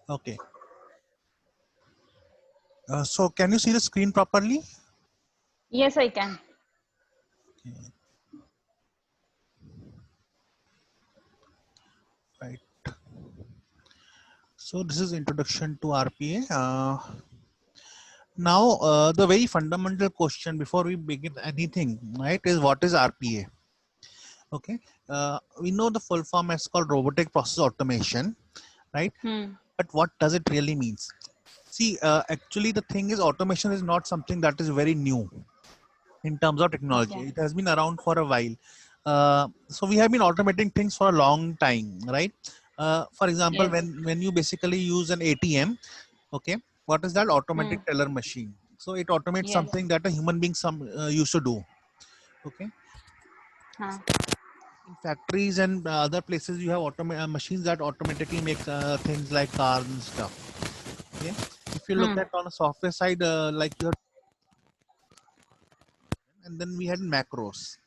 Okay. So can you see the screen properly? Yes, I can. Right. So this is introduction to RPA. Now, the very fundamental question before we begin anything, right, is what is RPA? Okay. We know the full form is called robotic process automation, right? Hmm. But what does it really means? See, actually, the thing is, automation is not something that is very new in terms of technology. Okay. It has been around for a while. So we have been automating things for a long time, right? For example, Yes. when you basically use an ATM, okay, what is that? Hmm. Automatic teller machine. So it automates Yes. something that a human being used to do. Okay, Huh. in factories and other places, you have machines that automatically make things like cars and stuff. Okay, if you look Hmm. at on a software side, like your, and then we had macros,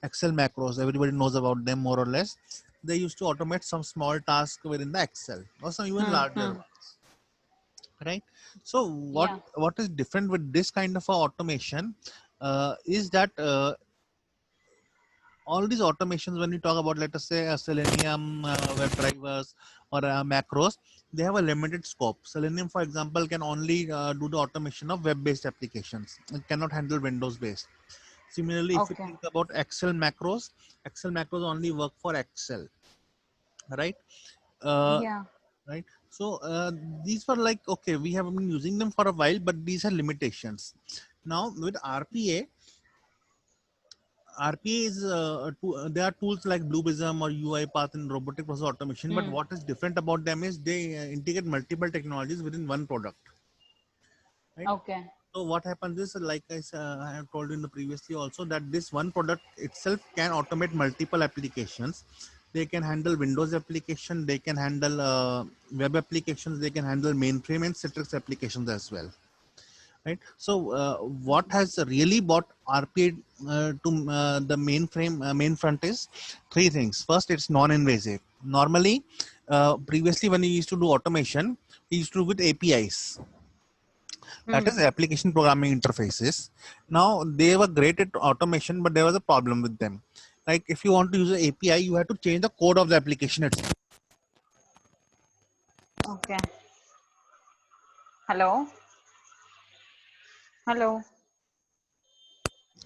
Excel macros. Everybody knows about them more or less. They used to automate some small task within the Excel or some even Hmm. larger Hmm. ones, right? So Yeah. what is different with this kind of a automation is that all these automations, when you talk about, let us say, Selenium web drivers or macros, they have a limited scope. Selenium, for example, can only do the automation of web-based applications. It cannot handle Windows-based. Similarly, if you Okay. think about Excel macros only work for Excel, right? Uh, Yeah. right. So these were like, okay, we have been using them for a while, but these are limitations. Now with RPA is there are tools like Bluebism or UiPath in robotic process automation. But Hmm. what is different about them is they integrate multiple technologies within one product, right? Okay. So what happens is, like I have told you in the previously also, that this one product itself can automate multiple applications. They can handle Windows application, they can handle web applications, they can handle mainframe and Citrix applications as well, right? So what has really brought RPA to the main front is three things. First, it's non-invasive. Normally, previously when we used to do automation, we used to do with APIs, that Hmm. is application programming interfaces. Now they were great at automation, but there was a problem with them. Like if you want to use an API, you have to change the code of the application itself. Okay. Hello. Hello.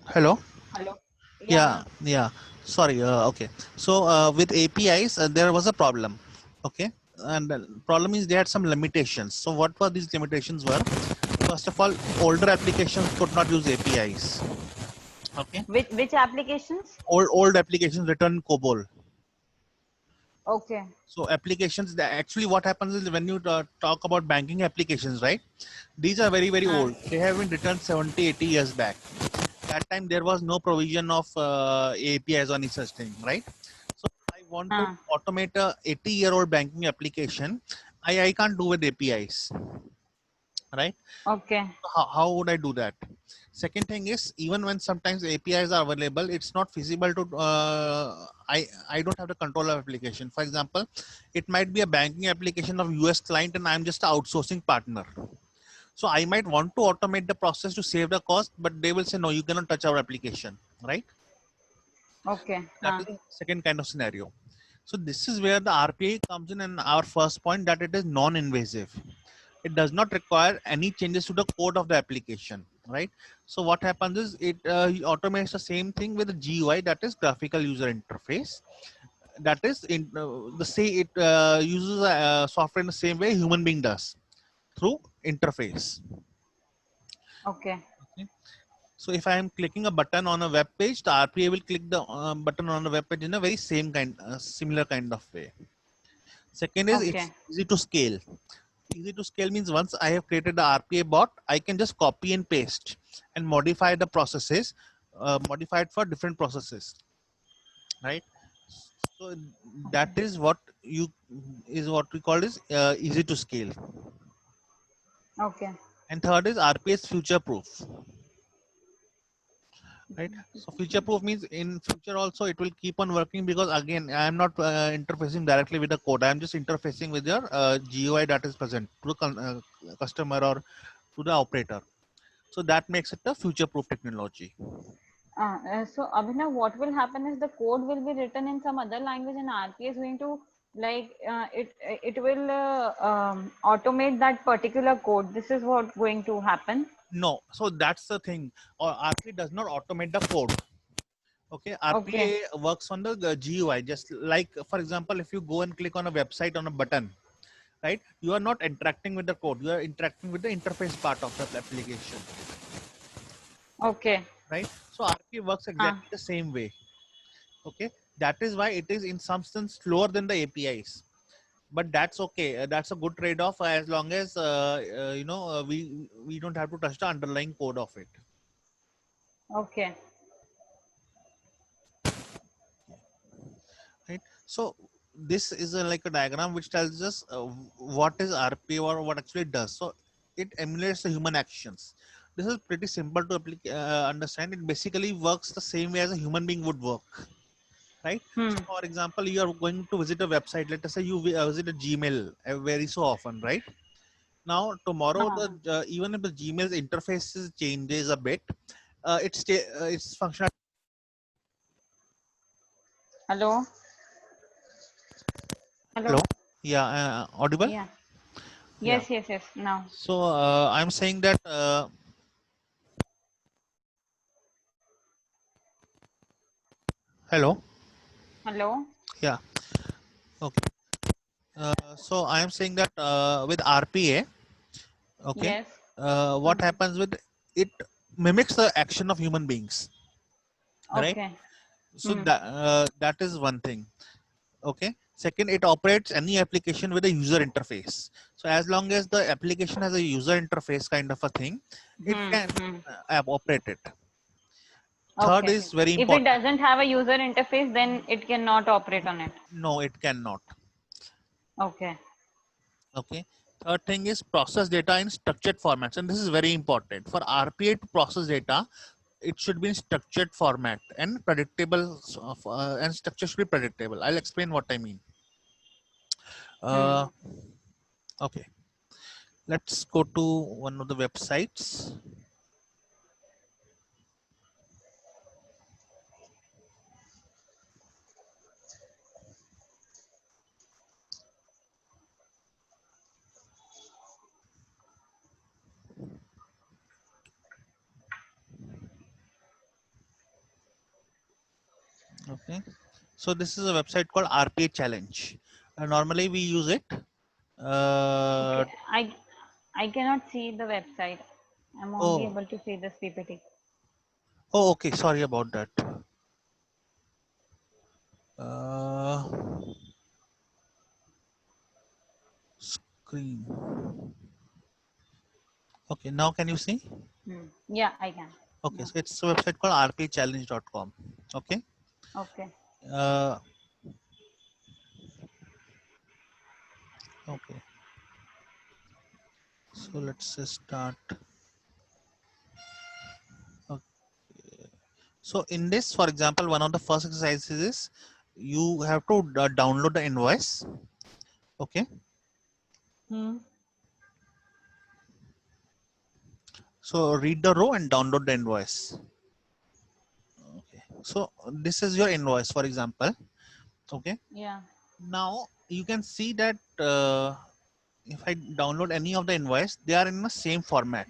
Hello. Hello. Yeah, Yeah. yeah, sorry. Okay, so with APIs there was a problem. Okay, and the problem is they had some limitations. So what were these limitations were? First of all, older applications could not use APIs. Okay, Which applications? old applications written in COBOL. Okay. So applications that actually, what happens is when you talk about banking applications, right? These are very Huh. old. They have been written 70, 80 years back. That time there was no provision of APIs or any such thing, right? So I want to Huh. automate a 80-year-old banking application. I can't do with APIs, right? Okay. How would I do that? Second thing is, even when sometimes APIs are available, it's not feasible to I don't have the control of application. For example, it might be a banking application of US client and I'm just an outsourcing partner. So I might want to automate the process to save the cost, but they will say no, you cannot touch our application, right? Okay. That Huh. is the second kind of scenario. So this is where the RPA comes in, and our first point, that it is non-invasive. It does not require any changes to the code of the application, right? So what happens is it automates the same thing with the GUI, that is graphical user interface. That is in the say it uses software in the same way human being does, through interface. Okay. Okay. So if I am clicking a button on a web page, the RPA will click the button on the web page in a very similar kind of way. Second is it's Okay. easy to scale. Easy to scale means once I have created the RPA bot, I can just copy and paste and modify the processes, modify it for different processes, right? So that Okay. is what we call is easy to scale. Okay. And third is RPA is future proof. right? So future proof means in future also it will keep on working, because again I am not interfacing directly with the code. I am just interfacing with your GUI that is present to the customer or to the operator. So that makes it a future proof technology. So Abhinav, what will happen is the code will be written in some other language, and RPA is going to it will automate that particular code. This is what going to happen. No, so that's the thing. Or RPA does not automate the code. Okay, Okay. RPA works on the GUI. Just like, for example, if you go and click on a website on a button, right? You are not interacting with the code. You are interacting with the interface part of the application, Okay. right? So RPA works Huh. exactly the same way. Okay, that is why it is in some sense slower than the APIs. But that's okay. That's a good trade-off, as long as we don't have to touch the underlying code of it. Okay. Right, so this is like a diagram which tells us what is RPA or what actually it does. So it emulates the human actions. This is pretty simple to understand. It basically works the same way as a human being would work, right? Hmm. So for example, you are going to visit a website. Let us say you visit a Gmail very so often, right? Now tomorrow, Huh. the even if the Gmail's interfaces changes a bit, its functional. Hello. Hello, Hello. yeah, audible. Yeah. Yeah, Yes. Yes. Yes. Now. so I'm saying that hello. Hello. Yeah. Okay. So I am saying that with RPA, okay, Yes. what Hmm. happens with it mimics the action of human beings, right? Okay. So Hmm. that is one thing. Okay. Second, it operates any application with a user interface. So as long as the application has a user interface kind of a thing, it Hmm. can Hmm. operate it. Third Okay. is very If it important. doesn't have a user interface, then it cannot operate on it. No, it cannot. Okay. Okay. Third thing is process data in structured formats, and this is very important for RPA to process data. It should be in structured format and predictable, and structure should be predictable. I'll explain what I mean. Hmm. Uh, okay, let's go to one of the websites. Okay, so this is a website called RPA Challenge. Normally we use it. Uh, Okay. I cannot see the website. I'm only oh, able to see this PPT. oh, okay. Sorry about that. Uh, Screen. Okay, now can you see? Hmm. Yeah, I can. Okay, Yeah. so it's a website called rpchallenge.com. Okay. Okay. Uh, okay. So let's just start. Okay. So in this, for example, one of the first exercises is you have to download the invoice. Okay. Hmm. So read the row and download the invoice. Okay. So this is your invoice, for example. Okay. Yeah. Now you can see that if I download any of the invoice, they are in the same format,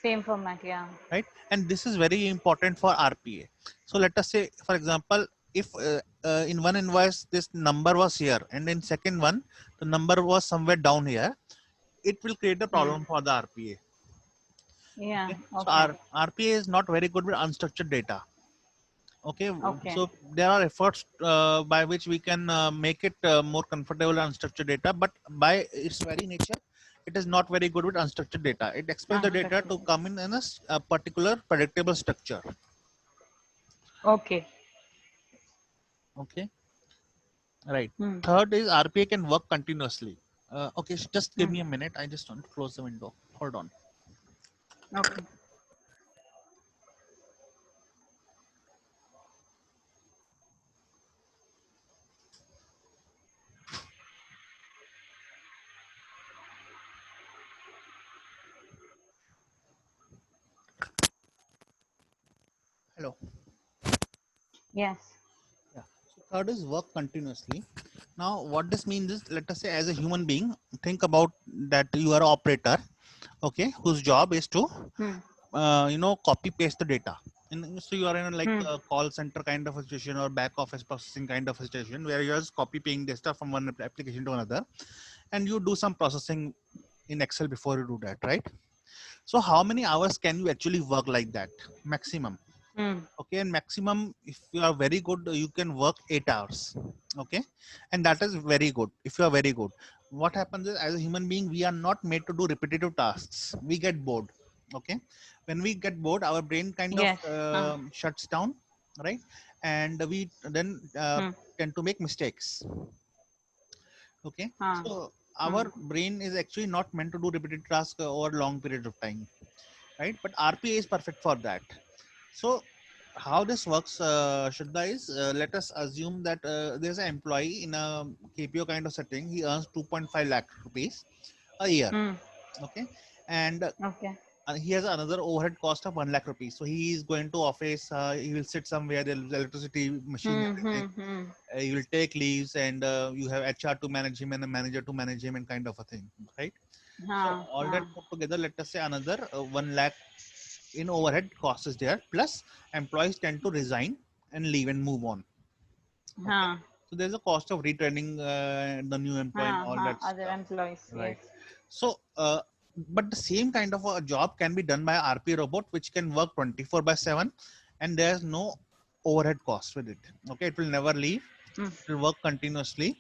Same format. Yeah. right? And this is very important for RPA. So let us say, for example, if in one invoice this number was here and in second one the number was somewhere down here, it will create a Hmm. problem for the RPA. Yeah. Okay, so Okay. RPA is not very good with unstructured data. Okay, Okay. so there are efforts by which we can make it more comfortable with unstructured data, but by its very nature it is not very good with unstructured data. It expects the data Unstructured to data. come in a particular predictable structure. Okay. Okay, right. Hmm. Third is RPA can work continuously. Okay, just give Hmm. me a minute. I just want to close the window. Hold on. Okay. Yes. Yeah. So third is work continuously. Now, what this means is, let us say, as a human being, think about that you are an operator, okay, whose job is to, Hmm. copy paste the data. And so you are in a, like Hmm. a call center kind of a situation or back office processing kind of a situation where you're just copy pasting data from one application to another, and you do some processing in Excel before you do that, right? So how many hours can you actually work like that? Maximum. Hmm. Okay, and maximum, if you are very good, you can work 8 hours. Okay, and that is very good if you are very good. What happens is, as a human being, we are not made to do repetitive tasks. We get bored. Okay, when we get bored, our brain kind of Yes. shuts down, right? And we then Hmm. tend to make mistakes. Okay, Huh. so Hmm. our brain is actually not meant to do repetitive tasks over long period of time, right? But RPA is perfect for that. So how this works, Shraddha, is, let us assume that there's an employee in a KPO kind of setting. He earns 2.5 lakh rupees a year. Hmm. Okay, and Okay. he has another overhead cost of 1 lakh rupees. So he is going to office. He will sit somewhere. There's electricity, machine, Hmm. everything. Hmm. Hmm. You will take leaves, and you have HR to manage him and a manager to manage him, and kind of a thing, right? So Huh. all that Huh. put together, let us say another 1 lakh in overhead cost is there. Plus, employees tend to resign and leave and move on. Okay, Huh. so there's a cost of retraining the new employee and Huh. all Huh. that Other stuff, employees. Yes. right? So, but the same kind of a job can be done by RP robot, which can work 24/7, and there's no overhead cost with it. Okay, it will never leave. Hmm. It will work continuously.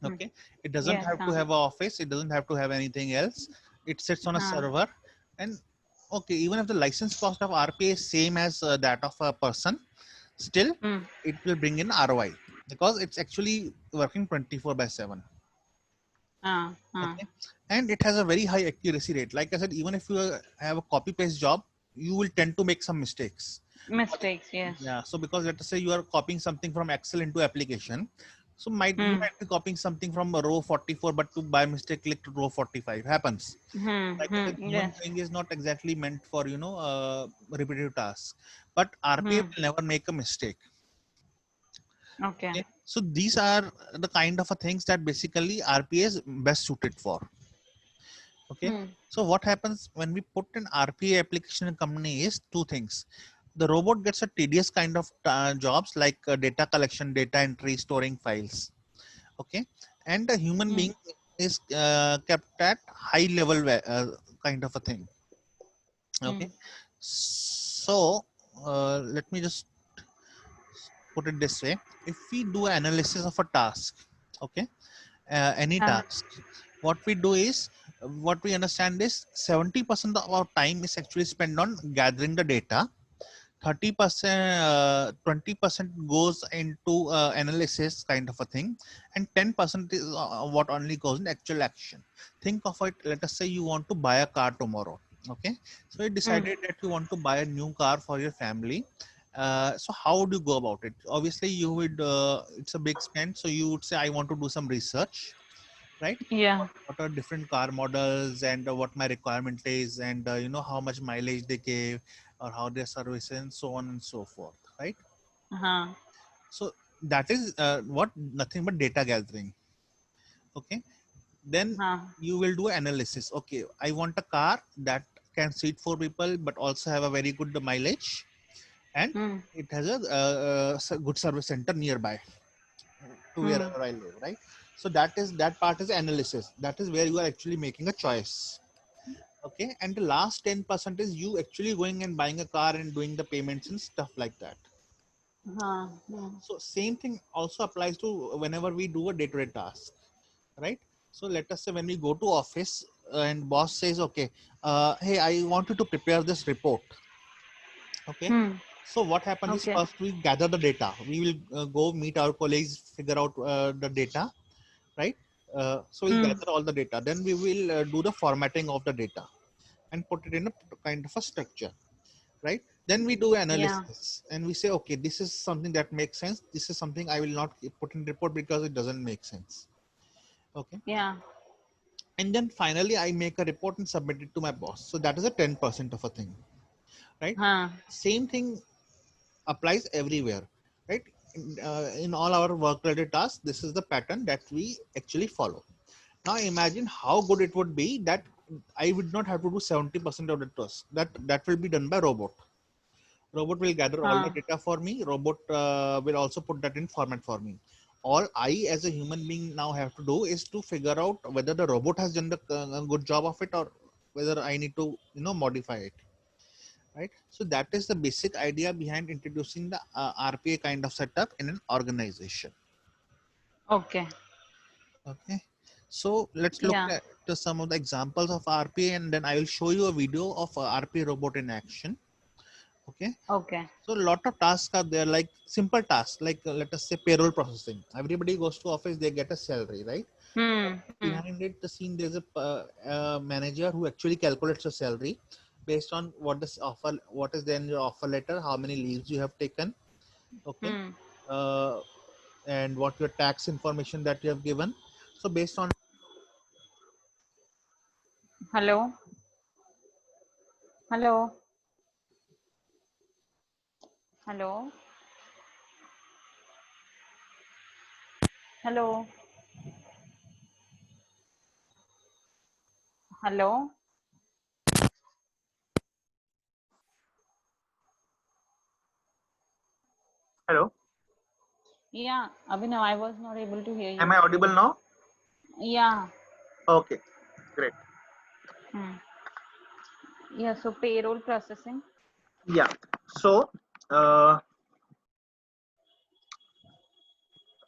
Hmm. Okay, it doesn't Yes. have to Huh. have an office. It doesn't have to have anything else. It sits on a Huh. server, and okay, even if the license cost of RPA is same as that of a person, still Hmm. it will bring in ROI because it's actually working 24/7. Huh. Huh. Okay, and it has a very high accuracy rate. Like I said, even if you have a copy paste job, you will tend to make some mistakes. Mistakes. Yes. Yeah, so because let us say you are copying something from Excel into application, so you Hmm. might be copying something from row 44, but to by mistake click to row 45. Happens. Hmm. Like I Hmm. said, human Yes. being is not exactly meant for repetitive tasks, but RPA Hmm. will never make a mistake. Okay. Okay, so these are the kind of a things that basically RPA is best suited for. Okay, Hmm. so what happens when we put an RPA application in a company is two things. The robot gets a tedious kind of jobs like data collection, data entry, storing files. Okay, and the human Hmm. being is kept at high level kind of a thing. Hmm. Okay, so let me just put it this way: if we do analysis of a task, okay, any Huh. task, what we do is, what we understand is 70% of our time is actually spent on gathering the data. 30%, 20% goes into analysis kind of a thing, and 10% is what only goes in actual action. Think of it, let us say you want to buy a car tomorrow. Okay, so you Hmm. decided that you want to buy a new car for your family. So how would you go about it? Obviously you would, it's a big spend, so you would say, I want to do some research, right? Yeah. What are different car models, and what my requirement is, and how much mileage they give, or how their service, and so on and so forth, right? Huh. So that is what nothing but data gathering. Okay, then Huh. you will do analysis. Okay, I want a car that can seat four people but also have a very good mileage, and Hmm. it has a good service center nearby to Hmm. wherever I live, right? So that part is analysis. That is where you are actually making a choice. Okay, and the last 10% is you actually going and buying a car and doing the payments and stuff like that. Huh. Hmm. So same thing also applies to whenever we do a day-to-day task, right? So let us say when we go to office, and boss says, okay, hey, I want you to prepare this report. Okay, Hmm. so what happens is, Okay. first we gather the data. We will go meet our colleagues, figure out the data, right? So we'll Hmm. gather all the data, then we will do the formatting of the data and put it in a kind of a structure, right? Then we do Yeah. analysis and we say, okay, this is something that makes sense, this is something I will not put in report because it doesn't make sense. Okay, Yeah. and then finally I make a report and submit it to my boss. So that is a 10% of a thing, right? Huh. Same thing applies everywhere. in all our work related tasks, this is the pattern that we actually follow. Now imagine how good it would be that I would not have to do 70% of the task. That will be done by robot. Robot will gather all the data for me. Robot will also put that in format for me. All I as a human being now have to do is to figure out whether the robot has done the good job of it, or whether I need to modify it. Right. So that is the basic idea behind introducing the RPA kind of setup in an organization. Okay. Okay. So let's look at some of the examples of RPA, and then I will show you a video of a RPA robot in action. Okay. Okay. So a lot of tasks are there, like simple tasks, like let us say payroll processing. Everybody goes to office, they get a salary, right? Behind it, the scene, there's a manager who actually calculates your salary based on what is then your offer letter, how many leaves you have taken, okay, and what your tax information that you have given. So based on Hello. Hello. Hello. Hello. Hello. Hello. Yeah, Abhinav, I was not able to hear you. Am I audible now? Yeah. Okay, great. Yeah, so payroll processing. Yeah. So,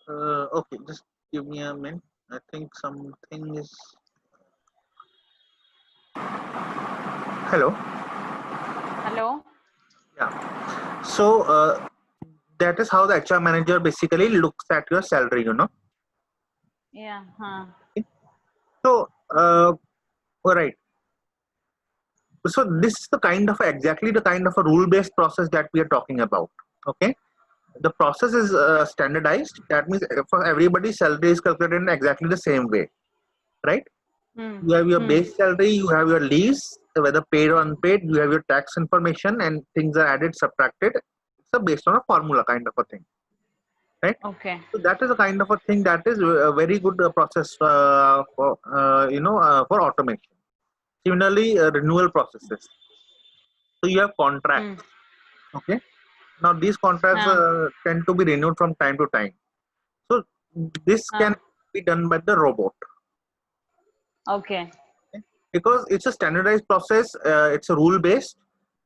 okay, just give me a minute. I think something is. Hello. Hello. Yeah. So, that is how the HR manager basically looks at your salary, Yeah. So, all right. So this is exactly the kind of a rule-based process that we are talking about. Okay. The process is standardized. That means for everybody, salary is calculated in exactly the same way, right? You have your base salary, you have your lease, whether paid or unpaid, you have your tax information, and things are added, subtracted. So based on a formula kind of a thing, right? Okay. So that is a kind of a thing that is a very good process for automation. Similarly, renewal processes. So you have contracts. Okay. Now these contracts tend to be renewed from time to time. So this can be done by the robot. Okay. Because it's a standardized process, it's a rule based,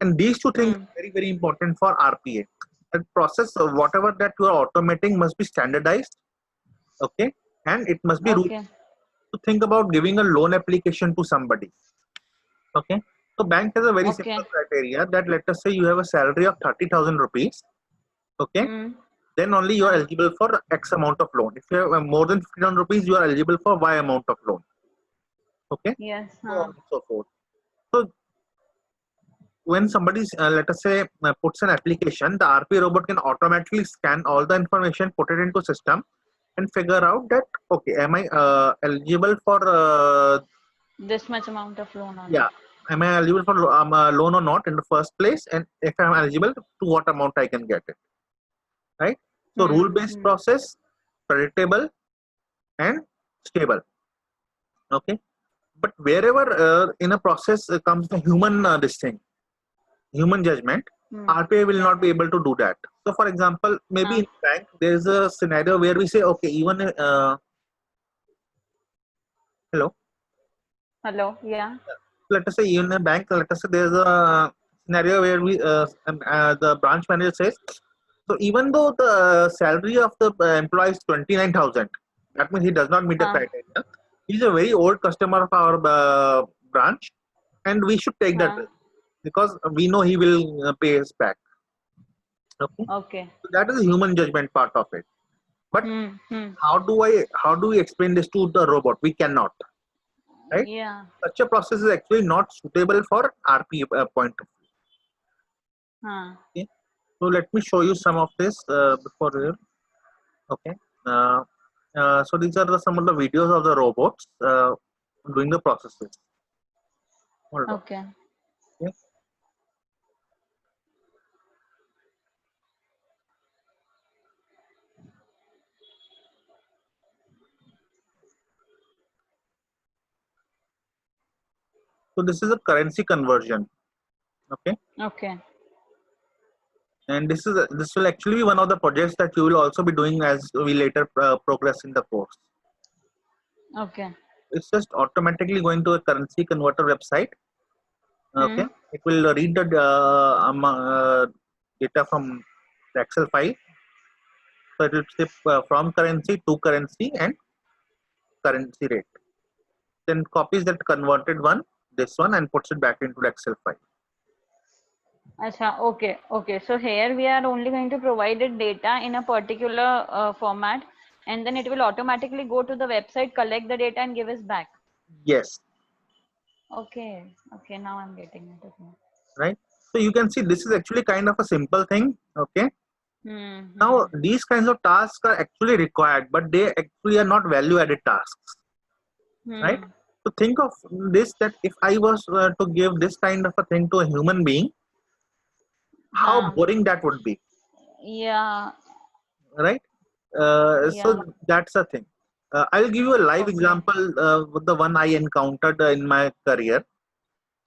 and these two things are very, very important for RPA. The process, whatever that you are automating, must be standardized, okay, and it must be rule. To think about giving a loan application to somebody, okay. So bank has a very simple criteria that, let us say you have a salary of 30,000 rupees, okay, then only you are eligible for X amount of loan. If you have more than 50,000 rupees, you are eligible for Y amount of loan, okay. Yes. So on and so forth. So when somebody, let us say, puts an application, the RPA robot can automatically scan all the information, put it into system, and figure out that, okay, am I eligible for this much amount of loan or yeah, not? am I eligible for loan or not in the first place, and if I'm eligible, to what amount I can get it, right? So rule based process, predictable and stable, okay. But wherever in a process comes the human this thing, human judgment, RPA will not be able to do that. So for example, maybe in bank there is a scenario where we say, okay, even hello, Yeah. let us say in a bank, let us say there's a scenario where the branch manager says, so even though the salary of the employee is 29,000, that means he does not meet the criteria. He's a very old customer of our branch, and we should take that risk because we know he will pay us back. Okay. So that is the human judgment part of it. But how do we explain this to the robot? We cannot, right? Yeah. Such a process is actually not suitable for RPA point of view. Okay. So let me show you some of this before we. Okay. So these are some of the videos of the robots doing the processes. Hold on. Okay. Okay. So this is a currency conversion. Okay. Okay. And this will actually be one of the projects that you will also be doing as we later progress in the course. Okay. It's just automatically going to a currency converter website. Okay, it will read the data from the Excel file. So it will say from currency to currency and currency rate. Then copies that converted one, this one, and puts it back into the Excel file. Acha, okay, okay. So here we are only going to provide it data in a particular format, and then it will automatically go to the website, collect the data, and give us back. Yes. Okay, okay. Now I'm getting it. Okay. Right. So you can see this is actually kind of a simple thing. Okay. Now these kinds of tasks are actually required, but they actually are not value-added tasks. Right. So think of this, that if I was to give this kind of a thing to a human being, how boring that would be. Yeah. Right. Yeah. So that's the thing. I'll give you a live example with the one I encountered in my career.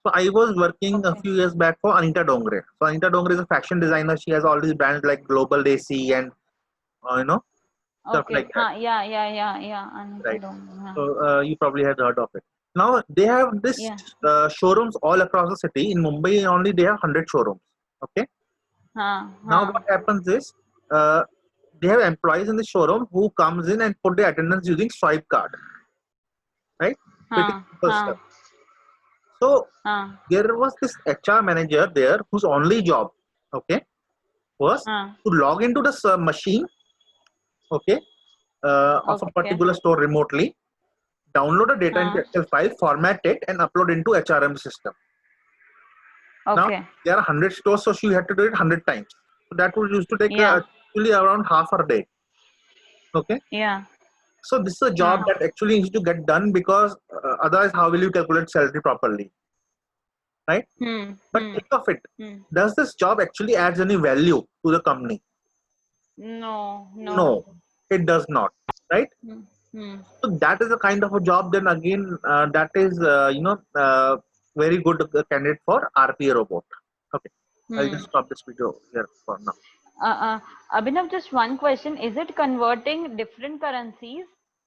So I was working a few years back for Anita Dongre. So Anita Dongre is a fashion designer. She has all these brands like Global Desi and stuff like that. Yeah. Anita Right. Dongre. So you probably had heard of it. Now they have this showrooms all across the city. In Mumbai only they have 100 showrooms. Okay. Now what happens is they have employees in the showroom who comes in and put the attendance using swipe card. Right. Pretty simple stuff. So there was this HR manager there whose only job, okay, was to log into the machine, okay, of a particular store remotely, download the data into Excel file, format it, and upload into HRM system. Now there are 100 stores, so she had to do it 100 times. So that would used to take actually around half a day. Okay. Yeah. So this is a job that actually needs to get done, because otherwise, how will you calculate salary properly? Right? But think of it. Does this job actually adds any value to the company? No, it does not. Right? So that is a kind of a job. Then again, that is very good candidate for RPA robot. Okay, I'll just stop this video here for now. Abhinav, just one question: is it converting different currencies?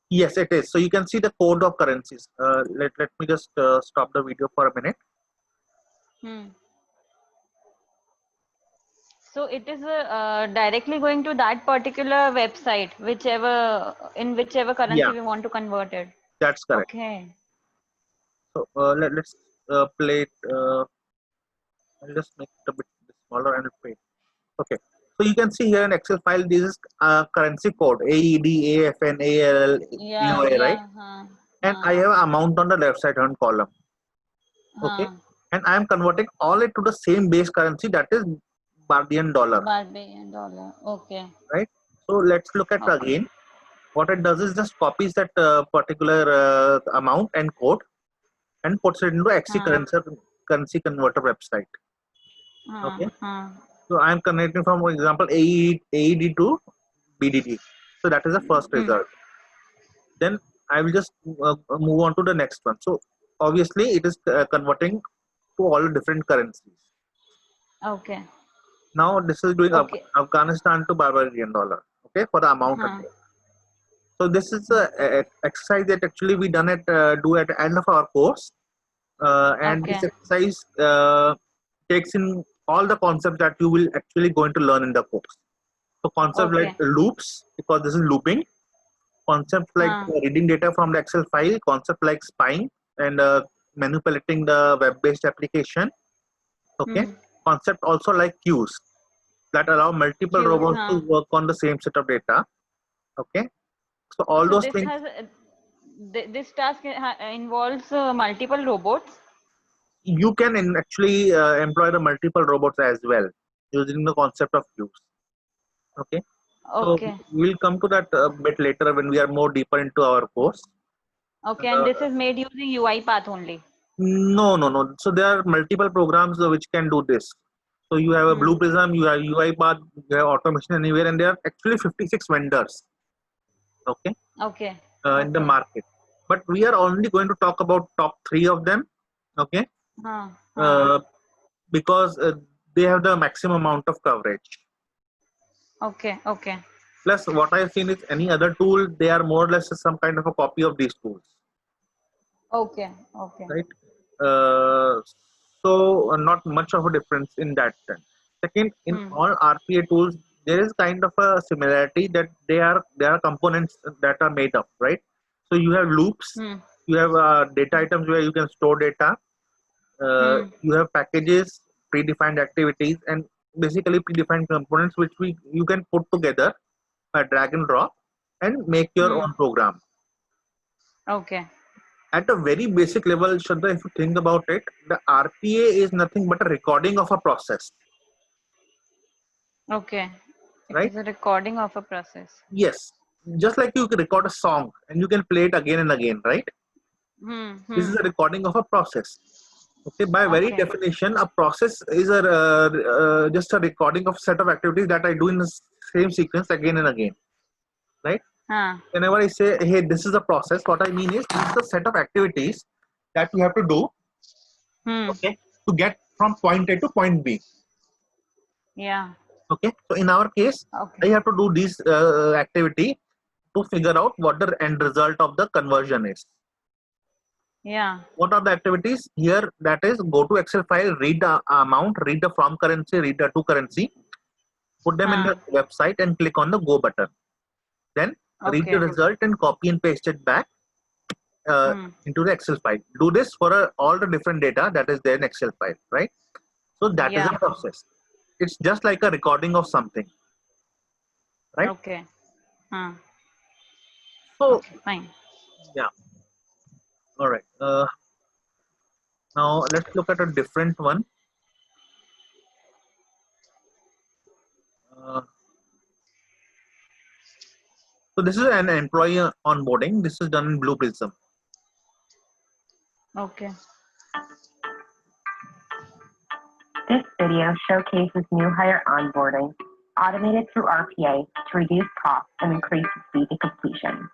Yes, it is. So you can see the code of currencies. Let me just stop the video for a minute. So it is directly going to that particular website, whichever currency we want to convert it. That's correct. Okay. So let's play it. I'll just make it a bit smaller and play it. Okay. So you can see here in Excel file, this is currency code AED, AFN, ALL, EOA, right? And I have amount on the left side hand column. Okay. And I am converting all it to the same base currency, that is Barbadian dollar. Barbadian dollar. Okay. Right. So let's look at again. What it does is just copies that particular amount and code and puts it into currency converter website. Okay. So I am connecting from, for example, AED to BDD. So that is the first result. Then I will just move on to the next one. So obviously it is converting to all different currencies. Okay. Now this is doing Afghanistan to Barbadian dollar. Okay, for the amount. So this is a exercise that actually we do at the end of our course, and this exercise takes in all the concepts that you will actually going to learn in the course. So concepts like loops, because this is looping. Concepts like reading data from the Excel file. Concept like spying and manipulating the web-based application. Okay. Concept also like queues that allow multiple robots to work on the same set of data. Okay. So all those things. This task involves multiple robots. You can actually employ the multiple robots as well using the concept of queues. Okay. Okay. So we'll come to that a bit later when we are more deeper into our course. Okay, and this is made using UiPath only. No. So there are multiple programs which can do this. So you have a Blue Prism, you have UiPath, you have Automation Anywhere, and there are actually 56 vendors. Okay. Okay. In the market, but we are only going to talk about top 3 of them. Okay. Huh. uh, because they have the maximum amount of coverage. Okay. Okay. Plus, what I've seen is any other tool, they are more or less some kind of a copy of these tools, Okay. Okay. right? Uh, so not much of a difference in that sense. Second, in Hmm. all RPA tools, there is kind of a similarity that there are components that are made up, right? So you have loops, Hmm. you have data items where you can store data, Hmm. you have packages, predefined activities, and basically predefined components which you can put together, drag and drop, and make your Hmm. own program. Okay. At a very basic level, Shraddha, if you think about it, the RPA is nothing but a recording of a process, Okay. It right? is a recording of a process. Yes, just like you can record a song and you can play it again and again, right? Hmm. This Hmm. is a recording of a process. Okay, by very Okay. definition, a process is just a recording of set of activities that I do in the same sequence again and again, right? Huh. Whenever I say, hey, this is a process, what I mean is this is a set of activities that you have to do, Hmm. okay, to get from point A to point B. Yeah. Okay, so in our case, Okay. I have to do this activity to figure out what the end result of the conversion is. Yeah. What are the activities here? That is, go to Excel file, read the amount, read the from currency, read the to currency, put them in Huh. the website and click on the go button. Then read the Okay. result and copy and paste it back Hmm. into the Excel file. Do this for all the different data that is there in Excel file, right? So that is a Yeah. process. It's just like a recording of something, right? Okay. Huh. So Okay. Fine. yeah, all right. Now let's look at a different one. Uh, so this is an employee onboarding. This is done in Blue Prism. Okay. This video showcases new hire onboarding, automated through RPA to reduce costs and increase speed to completion.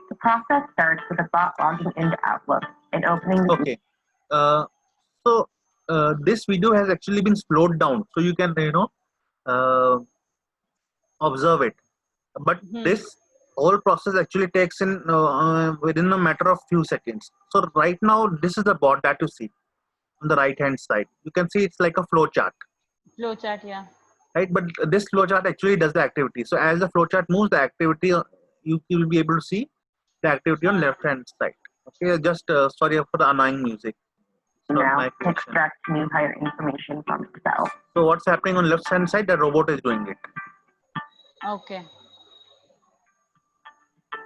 The process starts with a bot logging into Outlook and opening the Okay. Uh, so this video has actually been slowed down, so you can uh, observe it. But Hmm. this whole process actually takes in within a matter of few seconds. So right now, this is the bot that you see on the right hand side. You can see it's like a flow chart, Flowchart. Yeah. right? But this flow chart actually does the activity. So as the flow chart moves, the activity you will be able to see the activity on Huh. left hand side. Okay, just sorry for the annoying music. It's not email my to creation. extract new hire information from Excel. So what's happening on left hand side? The robot is doing it. Okay.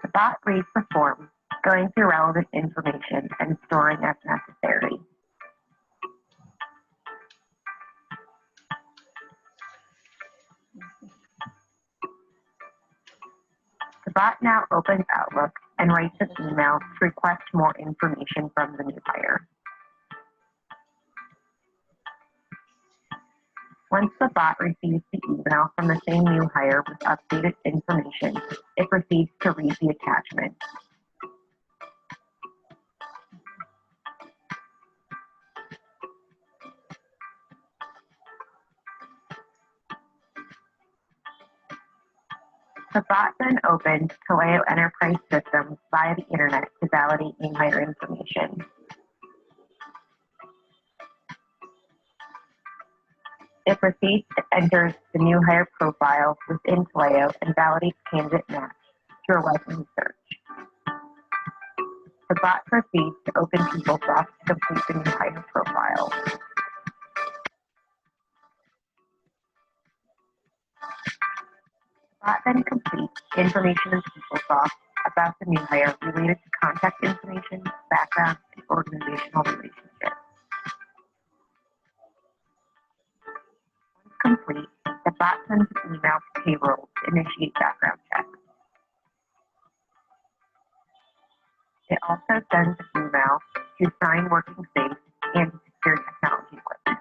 The bot reads the form, going through relevant information and storing as necessary. The bot now opens Outlook and writes an email to request more information from the new hire. Once the bot receives the email from the same new hire with updated information, it proceeds to read the attachment. The bot then opens Taleo Enterprise Systems via the internet to validate new hire information. It proceeds to enter the new hire profile within Taleo and validates candidate match through a web search. The bot proceeds to open PeopleSoft to complete the new hire profile. The bot then completes information in PeopleSoft about the new hire related to contact information, background, and organizational relationships. Once complete, the bot sends an email to payroll to initiate background checks. It also sends an email to sign working space and to secure technology equipment.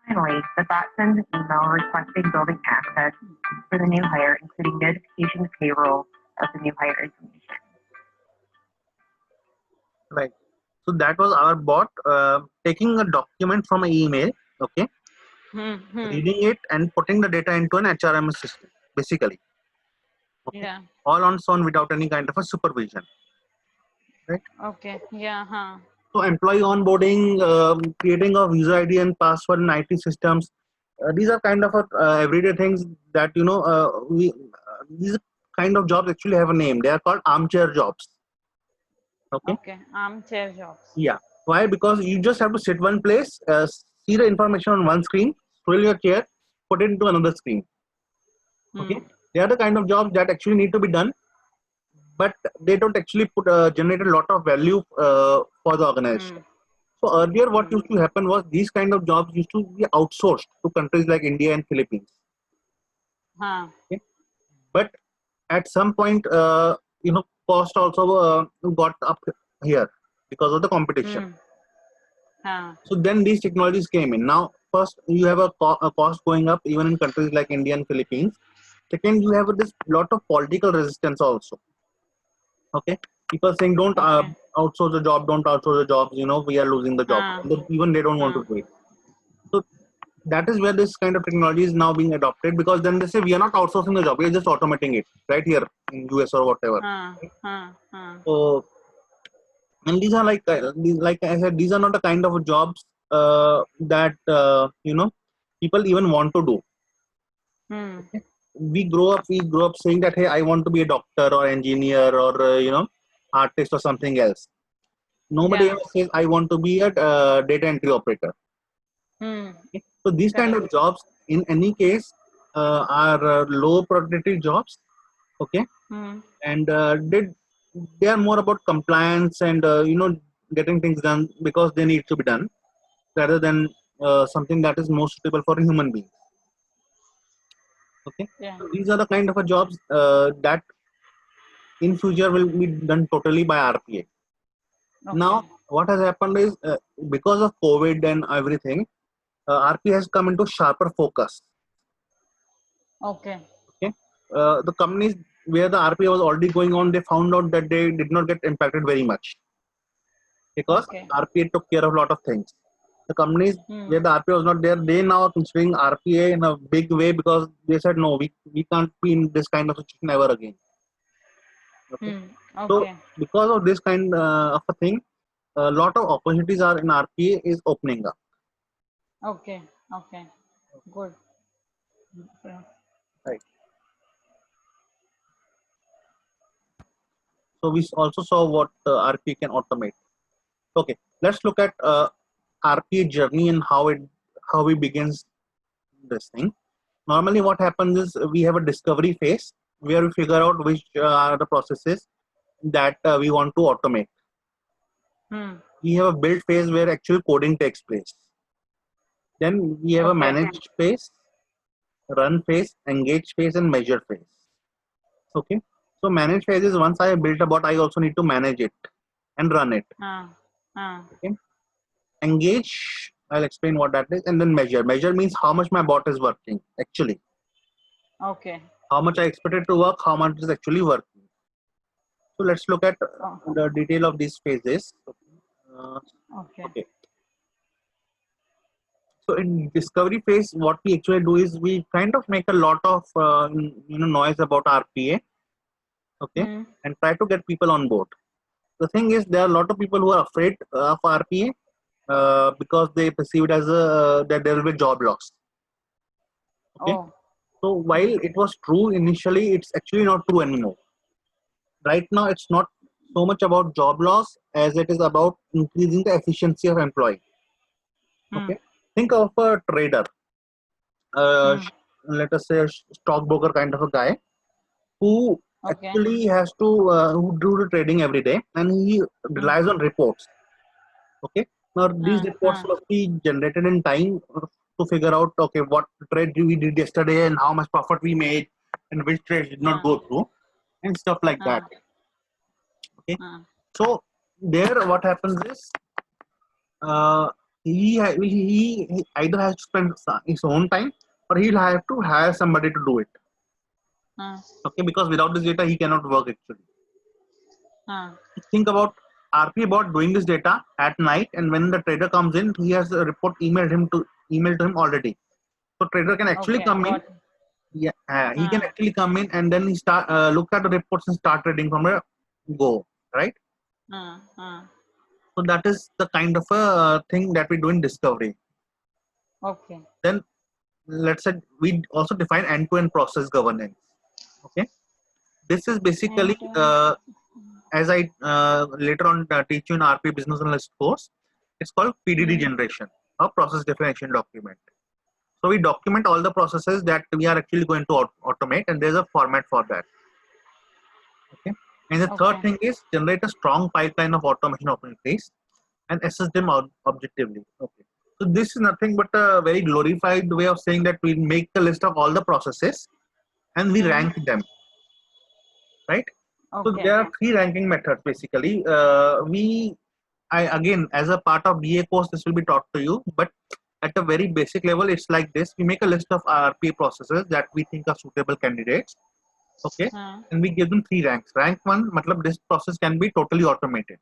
Finally, the bot sends an email requesting building access for the new hire, including notification to payroll of the new hire information. So that was our bot taking a document from an email, okay, reading it and putting the data into an HRMS system, basically. Okay. Yeah. All on its own without any kind of a supervision. Right. Okay. Yeah. Huh. So employee onboarding, creating of user ID and password in IT systems. These are kind of everyday things that these kind of jobs actually have a name. They are called armchair jobs. Okay. Okay. Armchair jobs. Yeah. Why? Because you just have to sit one place, see the information on one screen, scroll your chair, put it into another screen. Okay. They are the kind of jobs that actually need to be done, but they don't actually generate a lot of value for the organization. So earlier, what used to happen was these kind of jobs used to be outsourced to countries like India and Philippines. Okay? But at some point, cost also got up here because of the competition. So then these technologies came in. Now, first you have a cost going up even in countries like India and Philippines. Second, you have this lot of political resistance also. Okay, people saying don't outsource the job, don't outsource the jobs. We are losing the job. Even they don't want to do it. So that is where this kind of technology is now being adopted, because then they say we are not outsourcing the job, we are just automating it right here in US or whatever. So, and these are like I said, these are not the kind of jobs that people even want to do. Okay? We grow up saying that, hey, I want to be a doctor or engineer or artist or something else. Nobody ever says I want to be a data entry operator. Okay? So these kind of jobs in any case are low productivity jobs. Okay. And they are more about compliance and getting things done because they need to be done, rather than something that is more suitable for a human being. Okay. So these are the kind of jobs that in future will be done totally by RPA. Now what has happened is because of COVID and everything, RPA has come into sharper focus. Okay. The companies where the RPA was already going on, they found out that they did not get impacted very much because RPA took care of a lot of things. The companies where the RPA was not there, they now are considering RPA in a big way because they said, no, we can't be in this kind of situation ever again. Okay. So because of this kind of a thing, a lot of opportunities are in RPA is opening up. Okay. Good. Right. So we also saw what RPA can automate. Okay, let's look at RPA journey and how we begins this thing. Normally, what happens is we have a discovery phase where we figure out which are the processes that we want to automate. We have a build phase where actual coding takes place. Then we have a manage phase, run phase, engage phase, and measure phase. Okay, so manage phase is once I built a bot, I also need to manage it and run it. Okay. Engage, I'll explain what that is, and then measure. Measure means how much my bot is working actually. Okay. How much I expect it to work, how much is actually working. So let's look at the detail of these phases. Okay. So in discovery phase, what we actually do is we kind of make a lot of noise about RPA. Okay, and try to get people on board. The thing is, there are a lot of people who are afraid of RPA because they perceive it as that there will be job loss. Okay, so while it was true initially, it's actually not true anymore. Right now, it's not so much about job loss as it is about increasing the efficiency of employee. Okay, think of a trader, let us say a stockbroker kind of a guy who actually has to who do the trading every day, and he relies on reports. Okay, now these reports must be generated in time to figure out, okay, what trade we did yesterday and how much profit we made and which trades did not go through and stuff like that. Okay, so there what happens is he either has to spend his own time or he'll have to hire somebody to do it. Okay, because without this data he cannot work actually. Think about RPA bot doing this data at night, and when the trader comes in, he has a report emailed to him already. So trader can actually Okay, come in. got it. Yeah, he can Ah, actually come in and then he start look at the reports and start trading from a go, right? ah, ah. So that is the kind of a thing that we do in discovery. Okay. Then let's say we also define end-to-end process governance. Okay, this is basically And as I later on teach you in RP Business Analyst course. It's called PDD hmm. generation, or process definition document. So we document all the processes that we are actually going to automate, and there's a format for that. Okay. And the third Okay. thing is generate a strong pipeline of automation opportunities and assess them objectively. Okay. So this is nothing but a very glorified way of saying that we make a list of all the processes and we Hmm. rank them, right? So Okay. there are three ranking methods basically. I again, as a part of BA course, this will be taught to you, but at a very basic level, it's like this. We make a list of RPA processes that we think are suitable candidates. Okay. Ah. And we give them three ranks. Rank 1, matlab this process can be totally automated.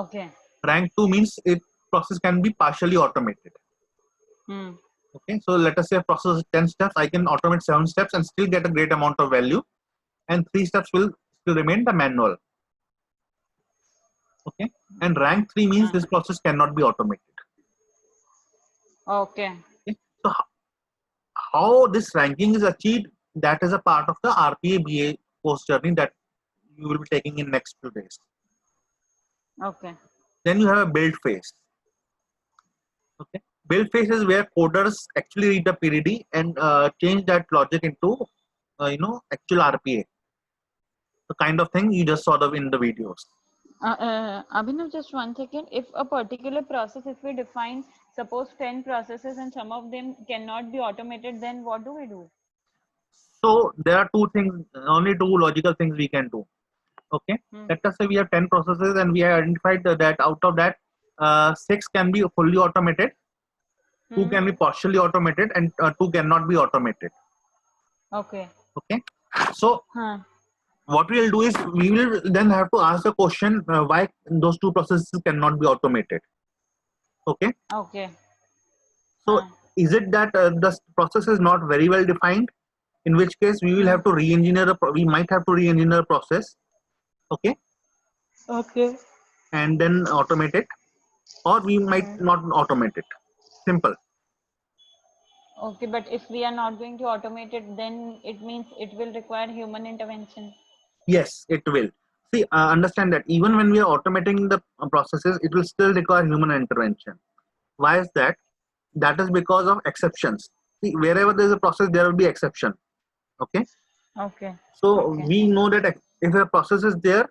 Okay. Rank 2 means it process can be partially automated. Hmm. Okay. So let us say a process is 10 steps. I can automate 7 steps and still get a great amount of value. And 3 steps will still remain the manual. Okay. And rank 3 means Ah. this process cannot be automated. Okay. Okay. So how this ranking is achieved, that is a part of the RPA BA course journey that you will be taking in next few days. Okay. Then you have a build phase. Okay, build phase is where coders actually read the PDD and change that logic into actual RPA, the kind of thing you just saw in the videos. Abhinav, just one second. If a particular process, if we define, suppose 10 processes and some of them cannot be automated, then what do we do? So there are two things, only two logical things we can do. Okay, Hmm. let us say we have 10 processes and we have identified that out of that 6 can be fully automated, 2 Hmm. can be partially automated, and 2 cannot be automated. Okay. Okay, so Huh. what we'll do is we will then have to ask the question why those two processes cannot be automated. Okay, Okay. so Huh. is it that the process is not very well defined, in which case we will Hmm. have to re-engineer we might have to re-engineer the process, okay, Okay. and then automate it, or we might Hmm. not automate it. Simple. Okay, but if we are not going to automate it, then it means it will require human intervention. Yes, it will. See, understand that even when we are automating the processes, it will still require human intervention. Why is that? That is because of exceptions. See, wherever there is a process, there will be exception. Okay. Okay. So Okay. we know that if a process is there,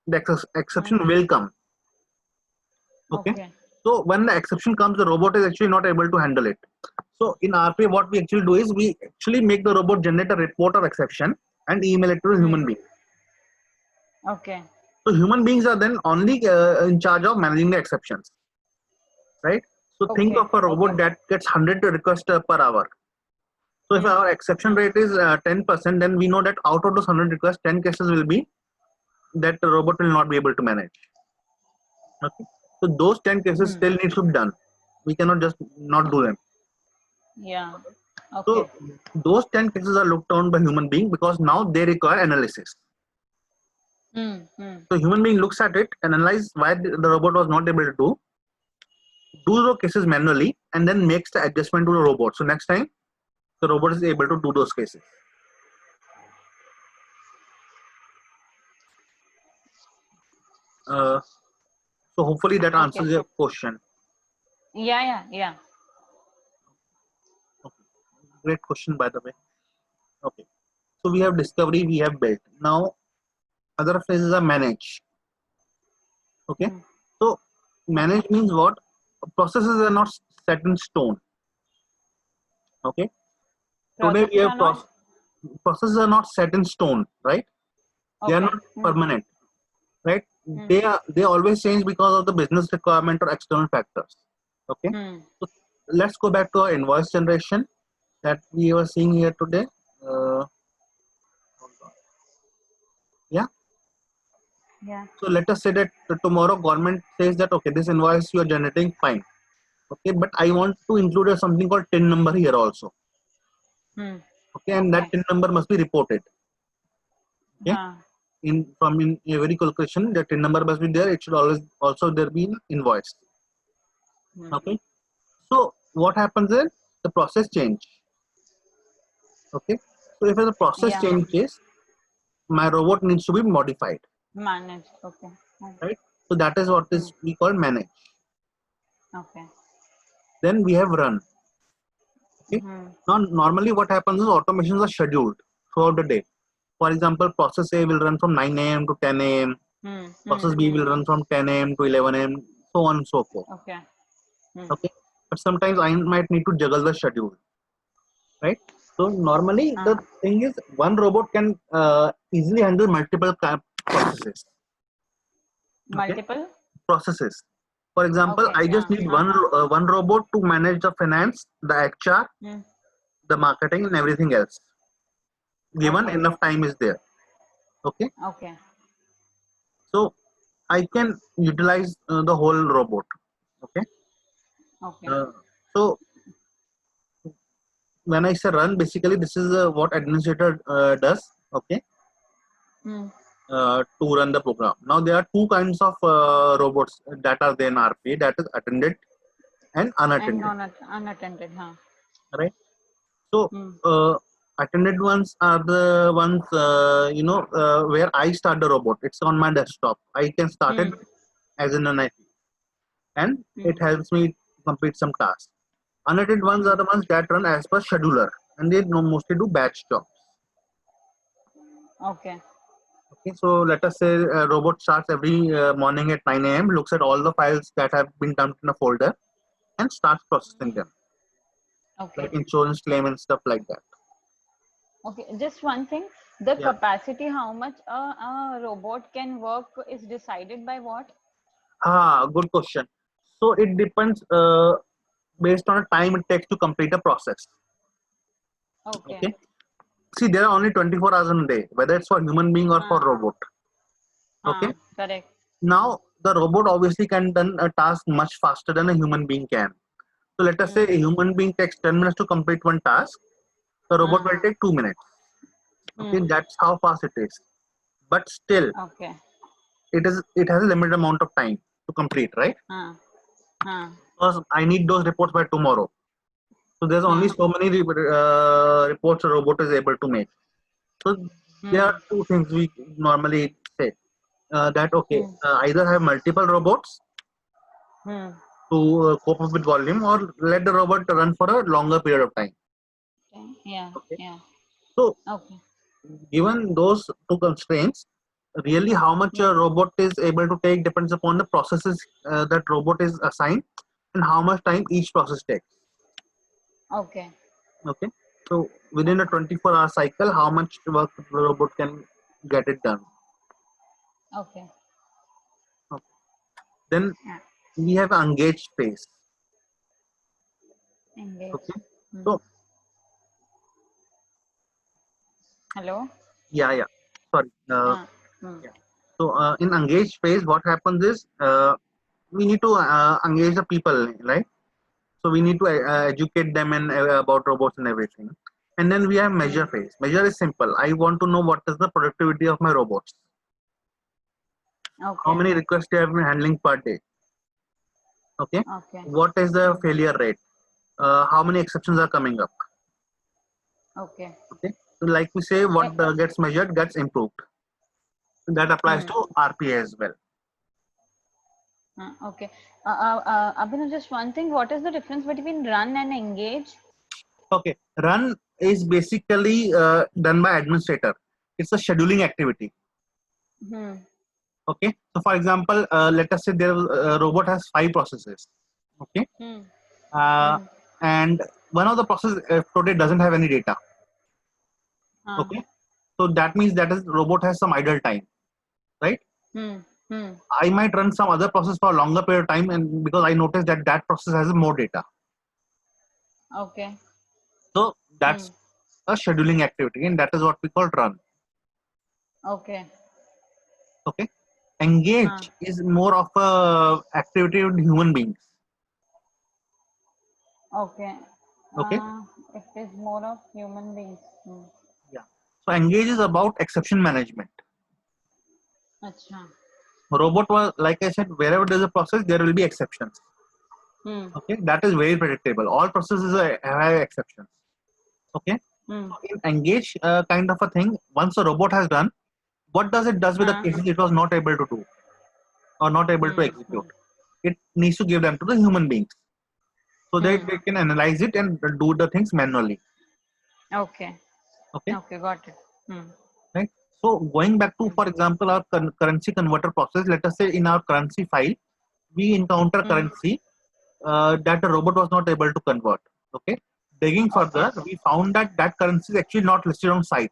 the Hmm. exception will come. Okay. Okay. So when the exception comes, the robot is actually not able to handle it. So in RPA, what we actually do is we actually make the robot generate a report of exception and email it to a Hmm. human being. Okay. So human beings are then only in charge of managing the exceptions, right? So think Okay. of a robot Okay. that gets 100 requests per hour. So if Hmm. our exception Hmm. rate is 10%, then we know that out of those 100 requests, 10 cases will be that the robot will not be able to manage. Okay. So those 10 cases Hmm. still need to be done. We cannot just not do them. Yeah. So Okay. those 10 cases are looked on by human being because now they require analysis. Hmm. Hmm. So human being looks at it and analyze why the robot was not able to do those cases manually, and then makes the adjustment to the robot. So next time the robot is able to do those cases. Uh, so hopefully that Okay. answers your question. Yeah. Yeah. Yeah. Okay. Great question, by the way. Okay. So we have discovery, we have built. Now other phases are manage. Okay. Hmm. So Okay. manage means what? Processes are not set in stone. Okay. Today we Processes have are not. processes are not set in stone, right? They are Okay. not Hmm. permanent, right? Hmm. They always change because of the business requirement or external factors. Okay. Hmm. So let's go back to our invoice generation that we were seeing here today. Uh, yeah. Yeah. So let us say that tomorrow government says that okay, this invoice you are generating, fine. Okay, but I want to include something called TIN number here also. Hmm. Okay, and that Okay. TIN number must be reported. Okay, Huh. in every calculation, the TIN number must be there. It should always also there be an invoice. Hmm. Okay, so what happens is the process change. Okay, so if the process Yeah. changes, my robot needs to be modified, Managed. Okay. right? So that is what is we call manage. Okay. Then we have run. Okay. Hmm. Now normally what happens is automations are scheduled throughout the day. For example, process A will run from 9 a.m. to 10 a.m. Hmm. Process B will run from 10 a.m. to 11 a.m. So on and so forth. Okay. Hmm. Okay, but sometimes I might need to juggle the schedule, right? So normally the thing is one robot can easily handle multiple processes. Okay, Multiple. processes. For example, Okay. I just need one robot to manage the finance, the HR, Hmm. the marketing, and everything else. Given Okay. enough time is there. Okay, Okay. so I can utilize the whole robot. Okay, Okay. so when I say run, basically this is what administrator does. Okay, Hmm. to run the program. Now there are two kinds of robots that are there in RPA. That is attended and And unattended. unattended. Huh. Right. So Hmm. attended ones are the ones where I start the robot. It's on my desktop. I can start it Hmm. as in an IT, and Hmm. it helps me complete some tasks. Unattended ones are the ones that run as per scheduler, and they mostly do batch jobs. Okay. Okay, so let us say a robot starts every morning at 9 a.m., looks at all the files that have been dumped in a folder, and starts processing them, Okay. like insurance claim and stuff like that. Okay. Just one thing. The Yeah. capacity, how much a robot can work, is decided by what? Good question. So it depends based on the time it takes to complete a process. Okay. Okay. See, there are only 24 hours in a day, whether it's for human being or for robot. Okay. Correct. Now the robot obviously can done a task much faster than a human being can. So let us say a human being takes 10 minutes to complete one task. The robot will take 2 minutes. Okay, that's how fast it is. But still, Okay. it has a limited amount of time to complete, right? Because I need those reports by tomorrow. So there's only so many reports a robot is able to make. So there are two things we normally say that okay, either have multiple robots to cope up with volume, or let the robot run for a longer period of time. Yeah. Okay. Yeah. So Okay. given those two constraints, really how much a robot is able to take depends upon the processes that robot is assigned and how much time each process takes. Okay. Okay, so within a 24-hour cycle, how much work the robot can get it done. Okay. Okay. Then Yeah. we have engaged phase. Engage. Okay, so Hello. yeah, sorry. Yeah. Yeah. So in engaged phase, what happens is we need to engage the people, right? So we need to educate them and about robots and everything. And then we have measure phase. Measure is simple. I want to know what is the productivity of my robots. How Okay. many requests they have been handling per day. Okay. Okay. What is the failure rate? How many exceptions are coming up? Okay. Okay. So like we say, what gets measured gets improved. That applies to RPA as well. Okay. Abhinav, just one thing. What is the difference between run and engage? Okay. Run is basically done by administrator. It's a scheduling activity. Okay. So for example, let us say their robot has 5 processes. Okay. And one of the processes today doesn't have any data. Okay. So that means that is robot has some idle time, right? I might run some other process for a longer period of time, and because I noticed that that process has more data. Okay. So that's a scheduling activity, and that is what we call run. Okay. Okay. Engage is more of a activity with human beings. Okay. Okay. It is more of human beings. Yeah. So engage is about exception management. Acha. Robot was, like I said, wherever there's a process, there will be exceptions. Okay, that is very predictable. All processes have exceptions. Okay. In engage kind of a thing, once a robot has done, what does it does with the cases it was not able to do or not able to execute? It needs to give them to the human beings so that they can analyze it and do the things manually. Okay. Okay. Okay, got it. Right. So going back to, for example, our currency converter process, let us say in our currency file, we encounter currency that the robot was not able to convert. Okay. Digging further, we found that that currency is actually not listed on site.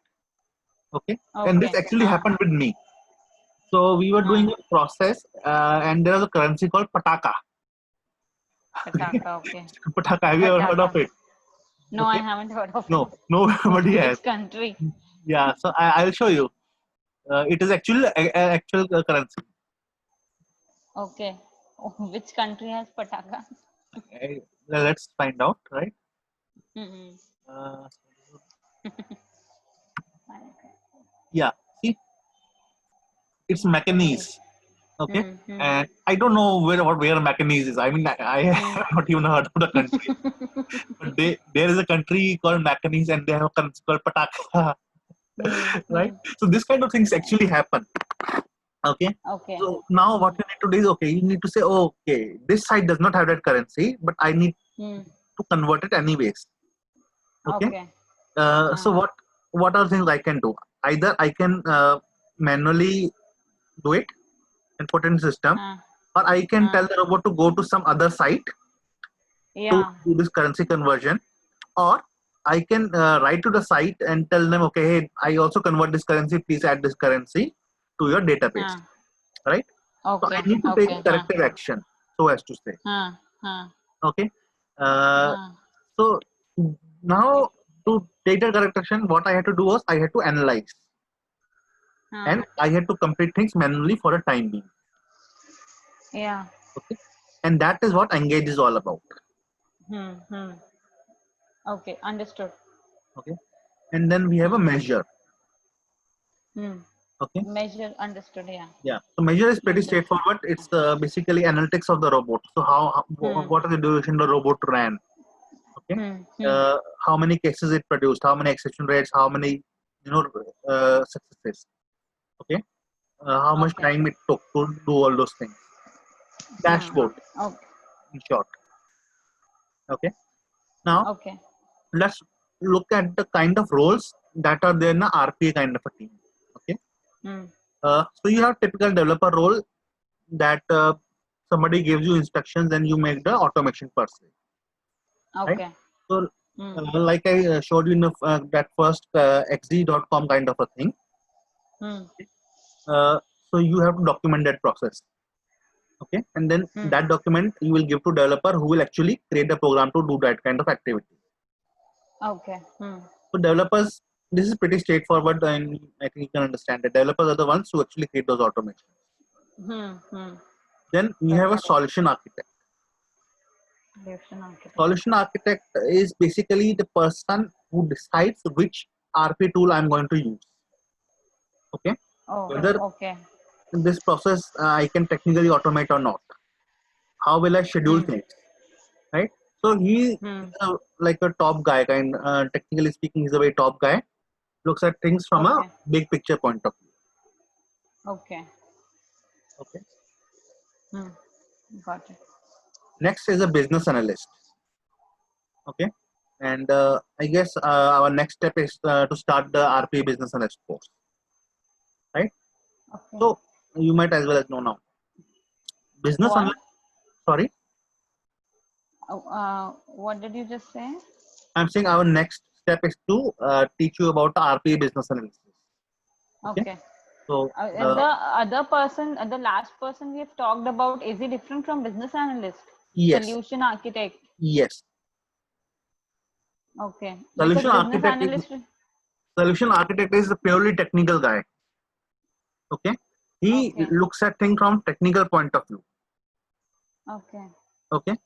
Okay. And this actually happened with me. So we were doing a process and there was a currency called Pataka. Pataka, okay. Pataka, have you ever heard of it? No, I haven't heard of it. No, nobody has. Which country? Yeah, so I'll show you. It is actually actual currency. Okay. Which country has Pataka? Let's find out, right? Yeah, see, it's Macanese. Okay, and I don't know where Macanese is. I mean, I have not even heard of the country. But there is a country called Macanese, and they have a country called Pataka. Right? So this kind of things actually happen. Okay. So now what you need to do is, okay, you need to say, oh, okay, this site does not have that currency, but I need to convert it anyways. Okay. So what are things I can do? Either I can manually do it and put in system, or I can tell the robot to go to some other site to do this currency conversion, or I can write to the site and tell them, okay, hey, I also convert this currency, please add this currency to your database. Right? So I need to take corrective action, so as to say. Okay. So now to take the corrective action, what I had to do was I had to analyze. And I had to complete things manually for a time being. Yeah. Okay. And that is what engage is all about. Okay, understood. Okay. And then we have a measure. Okay. Measure, understood. Yeah. Yeah. So measure is pretty straightforward. It's basically analytics of the robot. So what is the duration the robot ran? Okay. How many cases it produced? How many exception rates? How many successes? Okay. How much time it took to do all those things? Dashboard. In short. Okay. Now let's look at the kind of roles that are there in the RPA kind of a team. Okay. So you have typical developer role that somebody gives you instructions and you make the automation per se. Okay. Right? So like I showed you in that first xz.com kind of a thing. So you have to document that process. Okay. And then that document you will give to developer who will actually create the program to do that kind of activity. Okay. So developers, this is pretty straightforward, and I think you can understand that developers are the ones who actually create those automations. Then you have a solution architect. Solution architect is basically the person who decides which RP tool I'm going to use. Okay. Whether this process I can technically automate or not. How will I schedule things? Right. So he is like a top guy, technically speaking, he's a very top guy. Looks at things from a big picture point of view. Okay. Got it. Next is a business analyst. Okay. And I guess our next step is to start the RPA business analyst course. Right. So you might as well as know now. Business analyst. Sorry. What did you just say? I'm saying our next step is to teach you about the RPA business analysis. Okay. So the other person, the last person we have talked about, is he different from business analyst? Yes. Solution architect. Yes. Okay. Solution architect is a purely technical guy. Okay. He Okay. looks at things from technical point of view. Okay. Okay.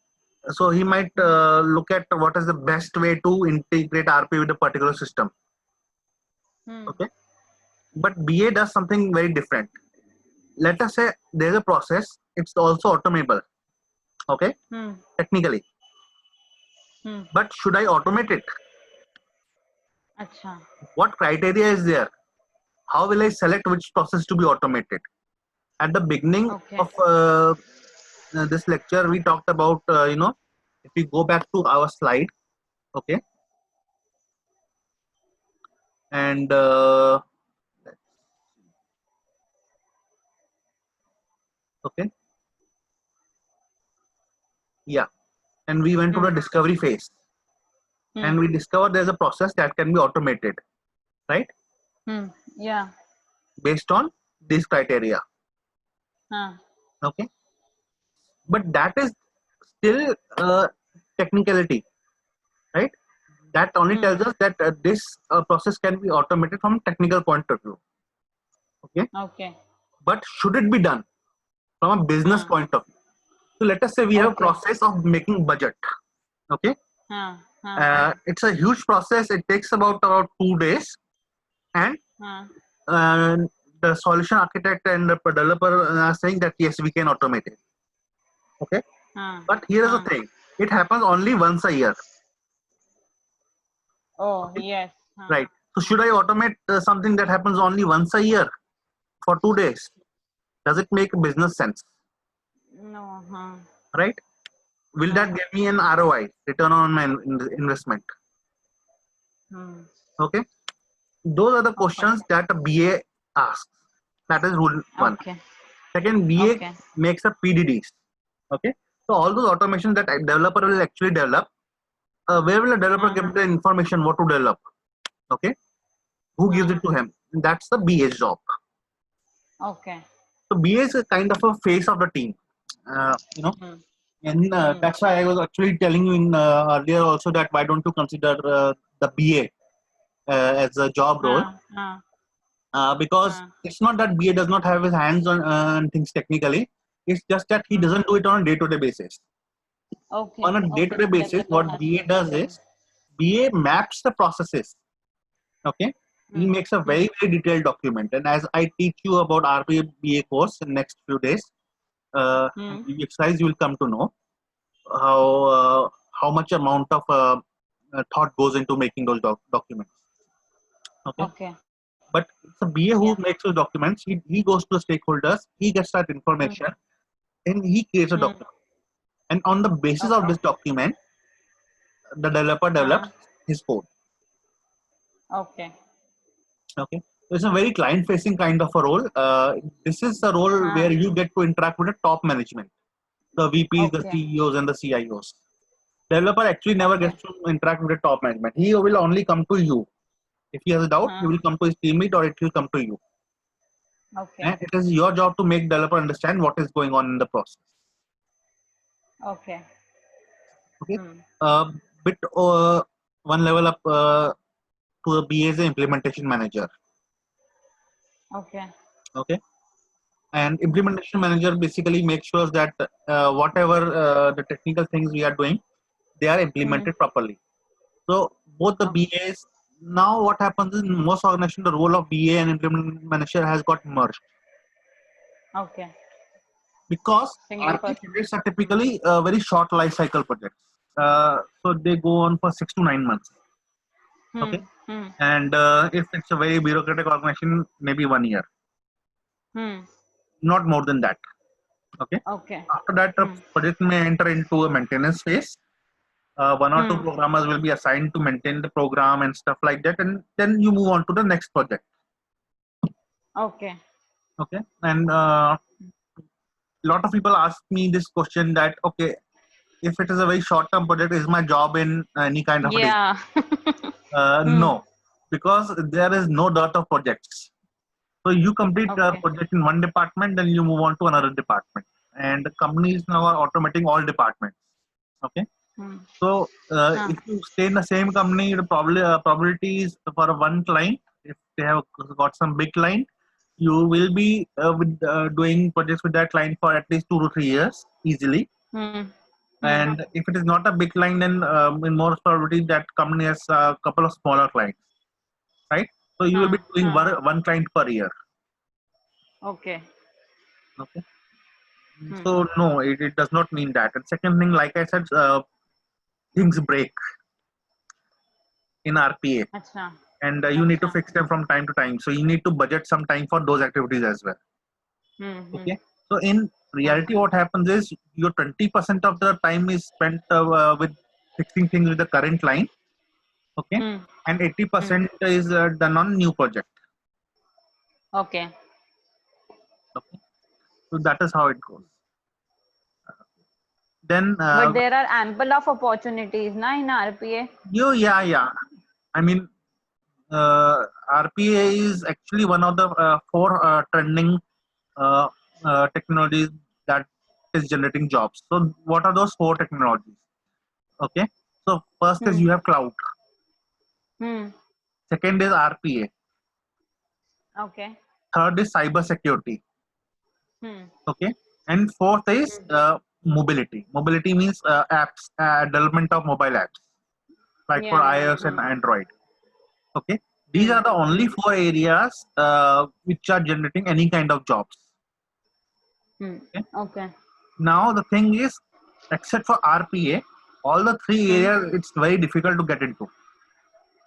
So he might look at what is the best way to integrate RPA with a particular system. Hmm. Okay. But BA does something very different. Let us say there's a process, it's also automable. Okay. Hmm. Technically. Hmm. But should I automate it? Acha. What criteria is there? How will I select which process to be automated? At the beginning Okay. of this lecture, we talked about, if we go back to our slide, okay, and okay, yeah, and we went to the Hmm. discovery phase, and Hmm. we discovered there's a process that can be automated, right, Hmm. Yeah. based on these criteria, Huh. okay, but that is still technicality, right? That only Hmm. tells us that this process can be automated from technical point of view, okay, Okay. but should it be done from a business Huh. point of view? So let us say we have a Okay. process of making budget, okay. Huh. Huh. It's a huge process. It takes about 2 days, and Huh. uh, the solution architect and the developer are saying that yes, we can automate it. Okay, Huh. but here is the Huh. thing: it happens only once a year. Oh, Okay, yes. Huh. right. So should I automate something that happens only once a year for 2 days? Does it make business sense? No. Huh. Right? Will that Huh. give me an ROI, return on my investment? Hmm. Okay, those are the Okay. questions that a BA asks. That is rule one. Okay. Second, BA Okay. makes a PDDs. Okay, so all those automations that a developer will actually develop, where will a developer get the information what to develop? Okay, who gives it to him? That's the BA's job. Okay. So BA is a kind of a face of the team. Hmm. And that's why I was actually telling you in earlier also that why don't you consider the BA as a job role? Huh. Huh. Because Huh. it's not that BA does not have his hands on things technically. It's just that he doesn't do it on a day-to-day basis. Okay. On a Okay. day-to-day basis, Developer what has BA to do does that. is BA maps the processes. Okay, he Hmm. makes a very detailed document. And as I teach you about RPA BA course in next few days, Hmm. the exercise you will come to know how much amount of thought goes into making those documents. Okay, Okay. but it's a BA who Yeah. makes those documents. He goes to the stakeholders, he gets that Hmm. information, and he creates a Hmm. document. And on the basis of Okay. this document, the developer develops his code. Okay. Okay, so it's a very client-facing kind of a role. This is a role where you get to interact with the top management, the VPs, the Okay. CEOs, and the CIOs. Developer actually never Okay. gets to interact with the top management. He will only come to you. If he has a doubt, he will come to his team lead or it will come to you. Okay. And it is your job to make developer understand what is going on in the process. Okay. Okay, Hmm. bit one level up to a BA as an implementation manager. Okay. Okay, and implementation manager basically makes sure that whatever the technical things we are doing, they are implemented properly. So both the Okay. BAs, now what happens is in most organizations the role of BA and implement manager has got merged Okay. because Single RP person. projects are typically very short life cycle projects. So they go on for 6 to 9 months. Hmm. Okay, Hmm. and if it's a very bureaucratic organization, maybe 1 year, Hmm. not more than that. Okay, Okay. after that the project may enter into a maintenance phase. One or two programmers will be assigned to maintain the program and stuff like that, and then you move on to the next project. Okay. Okay, and a lot of people ask me this question that okay, if it is a very short term project, is my job in any kind of a day? Yeah. No, because there is no dearth of projects. So you complete a Okay. project in one department, then you move on to another department, and the companies now are automating all departments. Okay, so if you stay in the same company, the probability is for one client, if they have got some big client, you will be doing projects with that client for at least 2 to 3 years easily. Hmm. And if it is not a big client, then in most probability that company has a couple of smaller clients, right? So you will be doing one client per year. Okay. Okay. So no, it does not mean that. And second thing, like I said, things break in RPA, Acha. and you need to Acha. fix them from time to time. So you need to budget some time for those activities as well. Okay. So in reality, what happens is your 20% of the time is spent with fixing things with the current line. Okay. And 80% is done on new project. Okay. Okay. So that is how it goes. Then But there are ample of opportunities na in RPA. yeah. I mean, RPA is actually one of the 4 trending technologies that is generating jobs. So what are those 4 technologies? Okay. So first is you have cloud. Second is RPA. Okay. Third is cyber security. Okay. And fourth is mobility. Mobility means apps, development of mobile apps, like for iOS and Android. Okay. These are the only 4 areas which are generating any kind of jobs. Okay. Now the thing is, except for RPA, all the 3 areas it's very difficult to get into.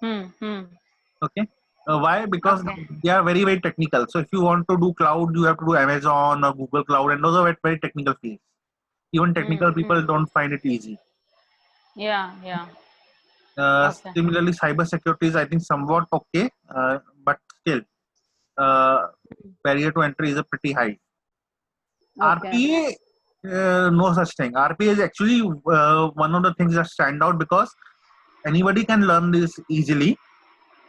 Okay. Why? Because they are very, very technical. So if you want to do cloud, you have to do Amazon or Google Cloud, and those are very, very technical fields. Even technical people don't find it easy. Yeah. Similarly, cyber security is, I think, somewhat okay, but still, barrier to entry is a pretty high. RPA, no such thing. RPA is actually one of the things that stand out because anybody can learn this easily.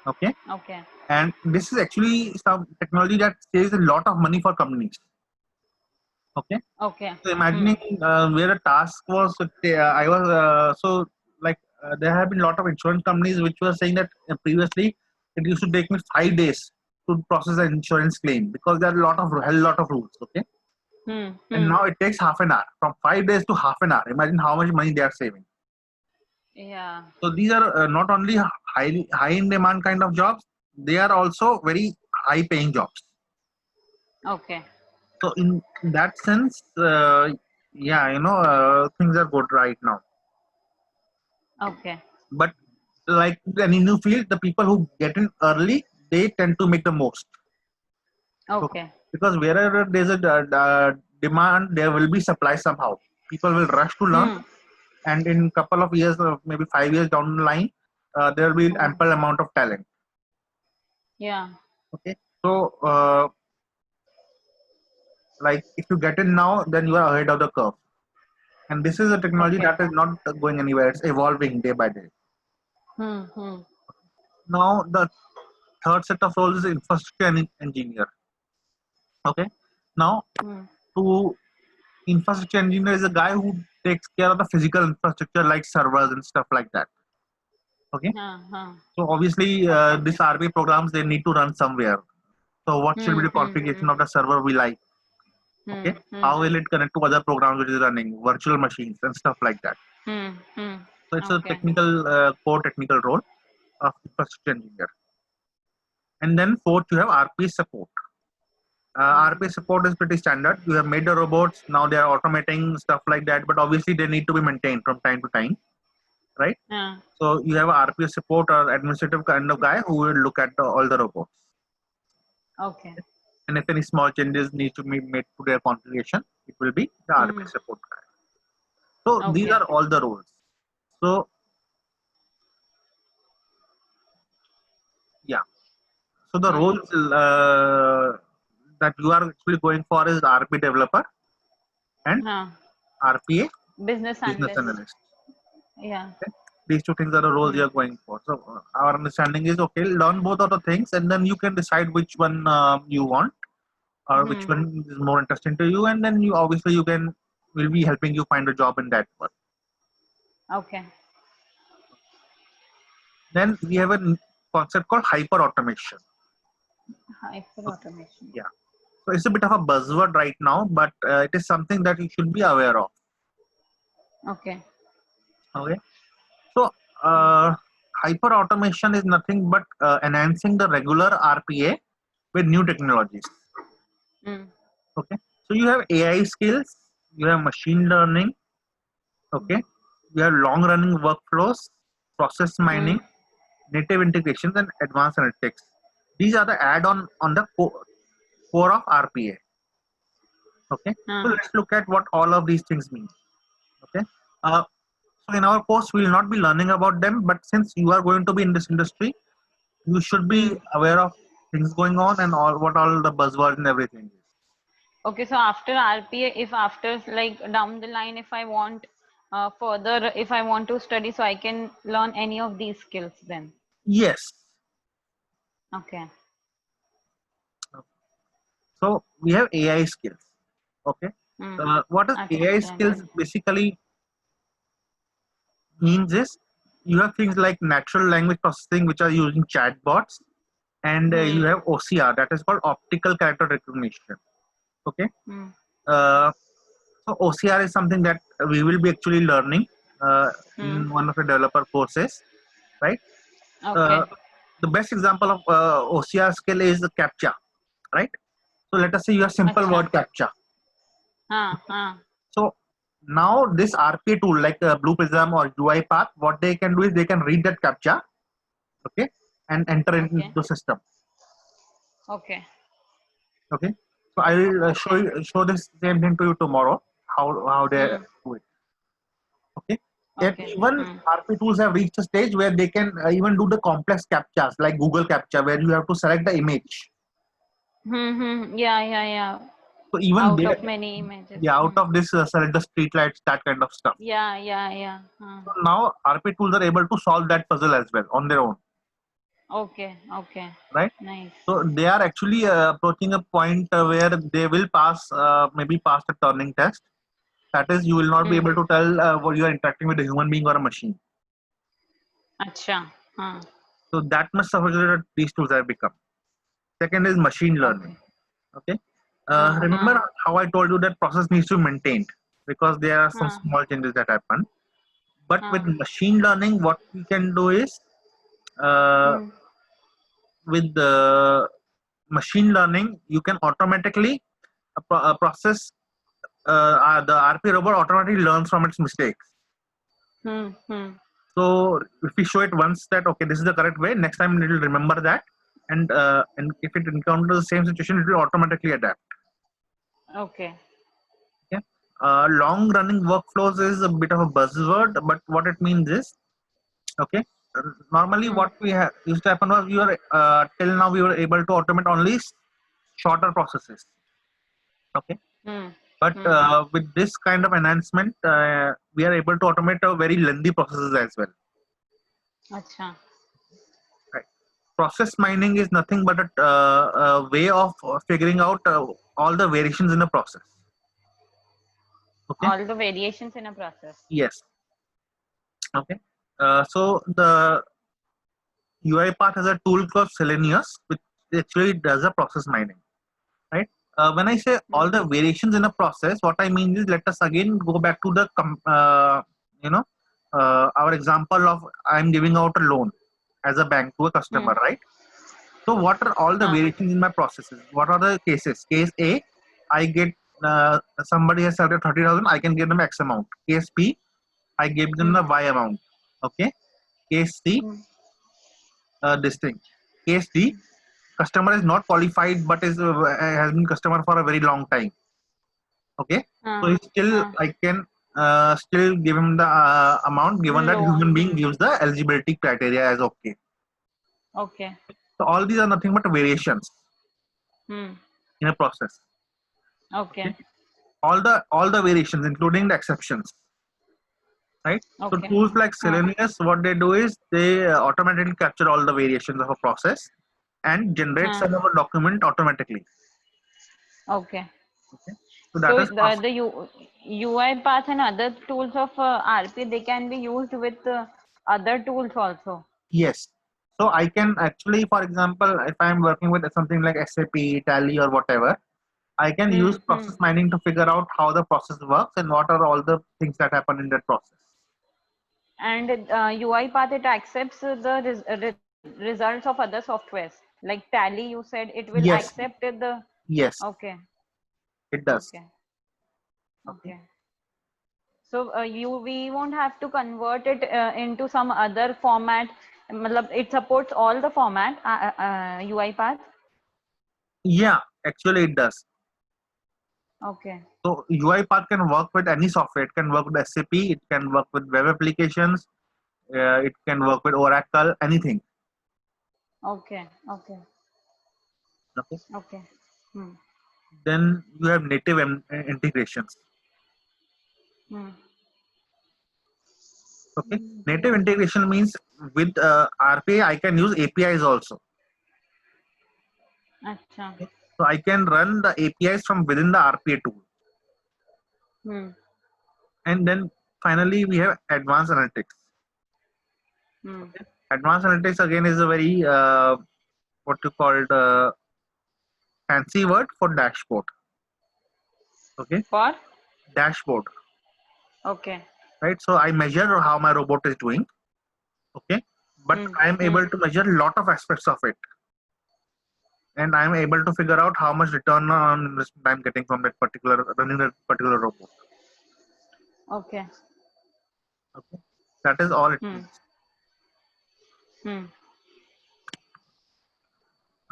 Okay. And this is actually some technology that saves a lot of money for companies. Okay. So imagining where a task was, I was there have been a lot of insurance companies which were saying that previously it used to take me 5 days to process an insurance claim because there are a hell lot of rules. Okay. And now it takes half an hour. From 5 days to half an hour. Imagine how much money they are saving. Yeah. So these are not only high in demand kind of jobs, they are also very high paying jobs. Okay. So in that sense, things are good right now. Okay. But like any new field, the people who get in early, they tend to make the most. Okay. Because wherever there's a demand, there will be supply somehow. People will rush to learn, and in couple of years, maybe 5 years down the line, there will be ample amount of talent. Yeah. Okay. So like if you get in now, then you are ahead of the curve. And this is a technology that is not going anywhere. It's evolving day by day. Now the third set of roles is infrastructure engineer. Okay. Now to infrastructure engineer is a guy who takes care of the physical infrastructure like servers and stuff like that. Okay. So obviously these RPA programs, they need to run somewhere. So what should be the configuration of the server we like? Okay. How will it connect to other programs which is running, virtual machines and stuff like that. So it's a technical, core technical role of infrastructure engineer. And then fourth, you have RPA support. RPA support is pretty standard. You have made the robots, now they are automating stuff like that, but obviously they need to be maintained from time to time, right? So you have a RPA support or administrative kind of guy who will look at all the robots. Okay. And if any small changes need to be made to their configuration, it will be the RPA support guy. So these are all the roles. So yeah. So the roles that you are actually going for is RPA developer and RPA business analyst. Yeah. Okay? These 2 things are the roles you are going for. So our understanding is, okay, learn both of the things and then you can decide which one you want or which one is more interesting to you, and then you obviously will be helping you find a job in that one. Okay. Then we have a concept called hyper automation. Hyper automation. Yeah. So it's a bit of a buzzword right now, but it is something that you should be aware of. Okay. Okay. So hyper automation is nothing but enhancing the regular RPA with new technologies. Mm. Okay. So you have AI skills, you have machine learning. Okay. You have long running workflows, process mining, native integrations, and advanced analytics. These are the add-on on the core of RPA. Okay. So let's look at what all of these things mean. Okay. So in our course, we will not be learning about them, but since you are going to be in this industry, you should be aware of things going on and all the buzzwords and everything is. Okay, so after RPA, if after like down the line, if I want further, if I want to study, so I can learn any of these skills then. Yes. Okay. So we have AI skills. Okay. What is Okay. AI Yeah, skills basically means is you have things like natural language processing, which are using chatbots, and you have OCR, that is called optical character recognition. Okay. So OCR is something that we will be actually learning in one of the developer courses, right? Okay. The best example of OCR skill is the CAPTCHA, right? So let us say you have simple Acha. word CAPTCHA. हाँ. So now this RPA tool like Blue Prism or UiPath, what they can do is they can read that CAPTCHA, okay, and enter it into the system. Okay. Okay. So I will show this same thing to you tomorrow. How they do it. Okay. Yet even RP tools have reached a stage where they can even do the complex captchas like Google Captcha, where you have to select the image. Yeah. So even Out of many images. Yeah, out of this select the street lights, that kind of stuff. Yeah. So now RP tools are able to solve that puzzle as well on their own. Okay. Right. Nice. So they are actually approaching a point where they will pass maybe pass the turning test. That is, you will not be able to tell what you are interacting with a human being or a machine. Acha. So that much sophisticated these tools have become. Second is machine learning. Okay. Remember how I told you that process needs to be maintained because there are some small changes that happen. But with machine learning, what we can do is with the machine learning, you can automatically process the RP robot automatically learns from its mistakes. So if we show it once that okay, this is the correct way, next time it will remember that, and if it encounters the same situation, it will automatically adapt. Okay. Long running workflows is a bit of a buzzword, but what it means is, okay, normally what we used to happen was we were till now we were able to automate only shorter processes. Okay. But with this kind of enhancement, we are able to automate very lengthy processes as well. Acha. Right. Process mining is nothing but a way of figuring out all the variations in a process. Okay. All the variations in a process. Yes. Okay. So the UiPath has a tool called Selenius, which actually does a process mining. Right. When I say all the variations in a process, what I mean is, let us again go back to the our example of I'm giving out a loan as a bank to a customer, right? So what are all the variations in my processes? What are the cases? Case A, I get somebody has selected 30,000, I can give them X amount. Case B, I give them the Y amount. Okay. Case C, this thing. Case D, customer is not qualified but is has been customer for a very long time. Okay. So he still I can still give him the amount given that human being gives the eligibility criteria as okay. Okay. So all these are nothing but variations in a process. Okay. All the variations, including the exceptions. Right. So tools like Selenius, what they do is they automatically capture all the variations of a process and generate some of a document automatically. Okay. So that is the UiPath and other tools of RP, they can be used with other tools also. Yes. So I can actually, for example, if I'm working with something like SAP, Tally, or whatever, I can use process mining to figure out how the process works and what are all the things that happen in that process. And UiPath, it accepts the results of other softwares. Like Tally, you said it will Yes, accept the. yes, Okay. it does. Okay. Okay. Okay. So we won't have to convert it into some other format. Matlab, it supports all the format UiPath. Yeah, actually it does. Okay. So UiPath can work with any software. It can work with SAP. It can work with web applications. It can work with Oracle. Anything. Okay. Okay. Okay. Okay. Hmm. Then you have native integrations. Hmm. Okay. Native integration means with RPA I can use APIs also. Acha. Okay. So I can run the APIs from within the RPA tool. Hmm. And then finally we have advanced analytics. Hmm. Okay. Advanced analytics again is a very what you called fancy word for dashboard. Okay. For? Dashboard. Okay. Right. So I measure how my robot is doing. Okay. But Hmm. I am able to measure a lot of aspects of it. And I'm able to figure out how much return on investment I'm getting from that particular running that particular robot. Okay. Okay. That is all it Hmm. means. Hmm.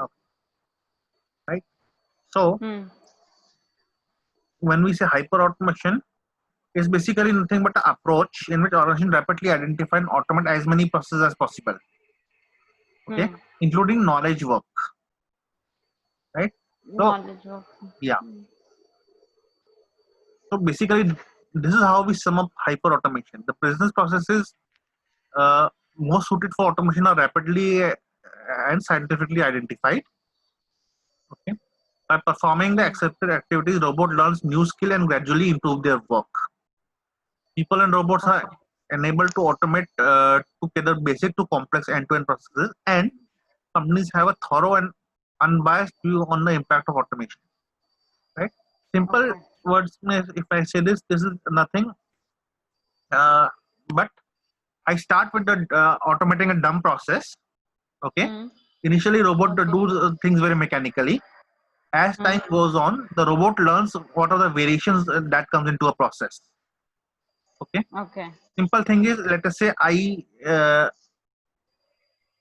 Okay. Right. So Hmm. when we say hyper automation, it's basically nothing but an approach in which organization rapidly identify and automate as many processes as possible. Okay, Hmm. including knowledge work. Right. So Knowledge of. yeah. So basically, this is how we sum up hyper automation. The business processes most suited for automation are rapidly and scientifically identified. Okay. By performing the accepted activities, robot learns new skill and gradually improve their work. People and robots are Okay. enabled to automate together basic to complex end-to-end processes, and companies have a thorough and unbiased view on the impact of automation. Right? Simple Okay. words, if I say this is nothing, but I start with the automating a dumb process. Okay. Hmm. Initially, robot Okay. do things very mechanically. As Hmm. time goes on, the robot learns what are the variations that comes into a process. Okay. Okay. Simple thing is, let us say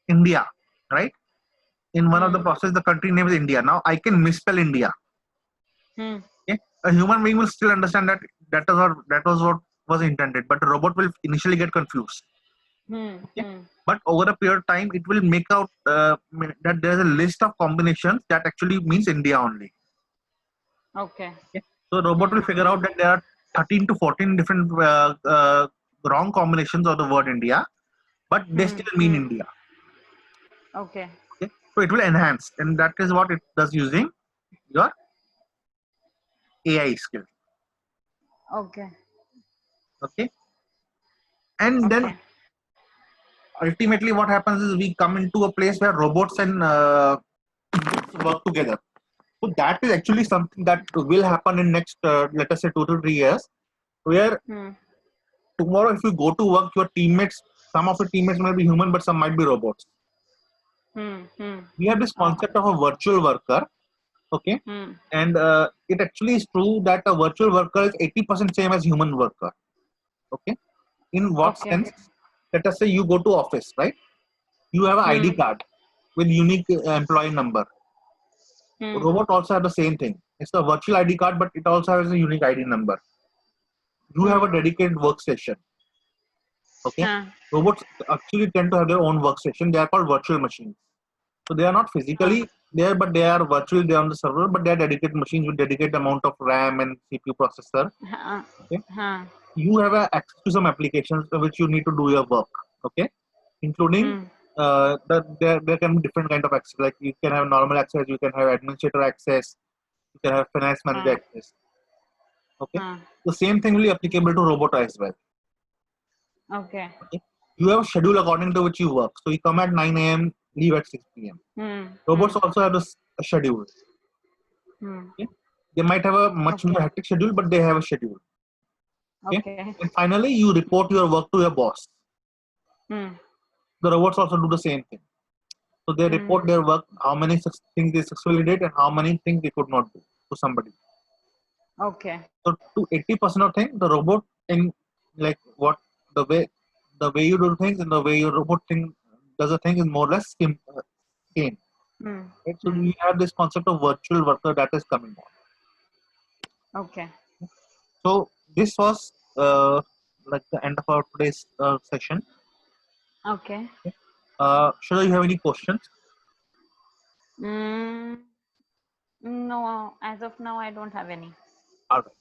India, right? In one of the process, the country name is India. Now I can misspell India. Hmm. Okay. A human being will still understand that that was what was intended, but the robot will initially get confused. Hmm. Okay. Hmm. But over a period of time, it will make out that there's a list of combinations that actually means India only. Okay. Okay. So robot will figure out that there are 13 to 14 different wrong combinations of the word India, but they still mean India. Okay. Okay. So it will enhance, and that is what it does using your AI skill. Okay. Okay. And then Okay. ultimately what happens is we come into a place where robots and work together. So that is actually something that will happen in next let us say 2 to 3 years, where Hmm. tomorrow if you go to work, your teammates, some of your teammates might be human but some might be robots. Hmm. Hmm. We have this Oh. concept of a virtual worker. Okay. Hmm. And it actually is true that a virtual worker is 80% same as human worker. Okay. In what Okay. sense? Let us say you go to office, right? You have an ID card with unique employee number. Hmm. Robot also have the same thing. It's a virtual ID card, but it also has a unique ID number. You have a dedicated workstation. Okay. Huh. Robots actually tend to have their own workstation. They are called virtual machines. So they are not physically there, but they are virtually there on the server, but they are dedicated machines with dedicated amount of RAM and CPU processor. Huh. Okay. Huh. You have access to some applications which you need to do your work. Okay. Including there can be different kind of access. Like you can have normal access, you can have administrator access, you can have finance manager access. Okay. The same thing will be applicable to robot as well. Okay. Okay. you have a schedule according to which you work. So you come at 9 a.m., leave at 6 p.m. Robots also have a schedule. Okay? They might have a much more hectic schedule, but they have a schedule. Okay? And finally, you report your work to your boss. The robots also do the same thing. So they report their work, how many things they successfully did and how many things they could not do to somebody. Okay. So to 80% of things, the robot in like what the way you do things and the way your robot thing does a thing is more or less same. Right? So we have this concept of virtual worker that is coming on. Okay. So this was like the end of our today's session. Okay. Should you have any questions? No, as of now, I don't have any. All right.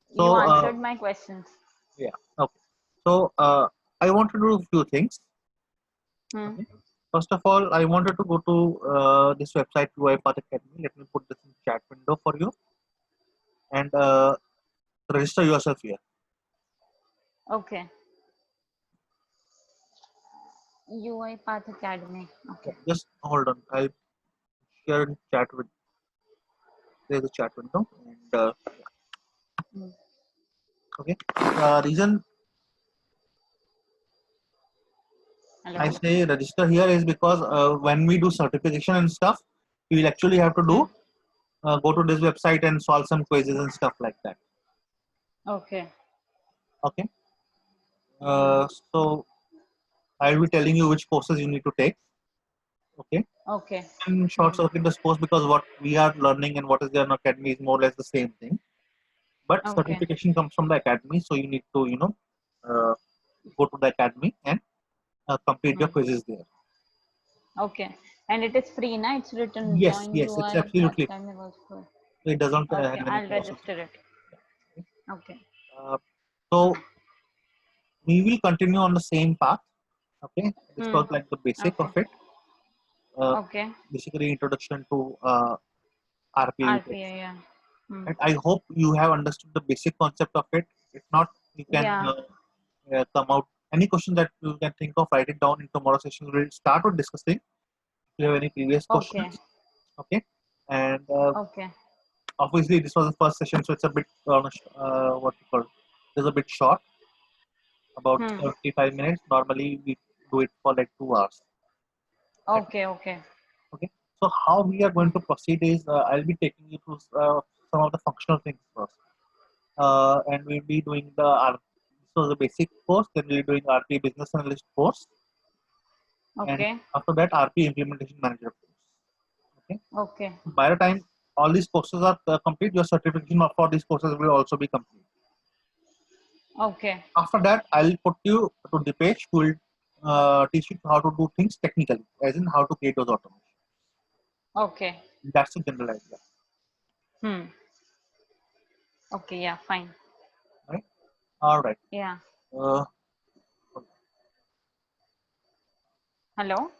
You So answered my questions. yeah. Okay. So I want to do a few things. Okay. First of all, I wanted to go to this website UiPath Academy. Let me put this in chat window for you and register yourself here. Okay. UiPath Academy. Okay. Just hold on. I'll share in chat with. There's a chat window and okay. Reason Hello. I say register here is because when we do certification and stuff, we will actually have to do go to this website and solve some quizzes and stuff like that. Okay. Okay. So I'll be telling you which courses you need to take. Okay. Okay. And short circuit this course because what we are learning and what is there in academy is more or less the same thing. But Okay. certification comes from the academy, so you need to go to the academy and complete your quizzes there. Okay. And it is free, na? It's written Yes, join yes, it's UI absolutely. Academy also. It doesn't Okay, have any I'll cost. register it. Okay. So we will continue on the same path. Okay, this was like the basic Okay. of it. Okay. Basically, introduction to RPA. RPA, yeah. And I hope you have understood the basic concept of it. If not, you can come out. Any question that you can think of, write it down in tomorrow's session. We'll start with discussing. If you have any previous questions, okay. And Okay. obviously, this was the first session, so it's a bit what you call. It's a bit short, about 35 minutes. Normally, we do it for like 2 hours. Okay. Okay. Okay. So how we are going to proceed is I'll be taking you through some of the functional things first, and we'll be doing the basic course. Then we'll be doing RPA Business Analyst course, Okay. and after that RPA Implementation Manager course. Okay. Okay. By the time all these courses are complete, your certification for these courses will also be complete. Okay. After that, I'll put you to Dipesh, who will teach you how to do things technically, as in how to create those automations. Okay. That's the general idea. Okay. Yeah. Fine. Right. All right. Yeah. Uh, Hello.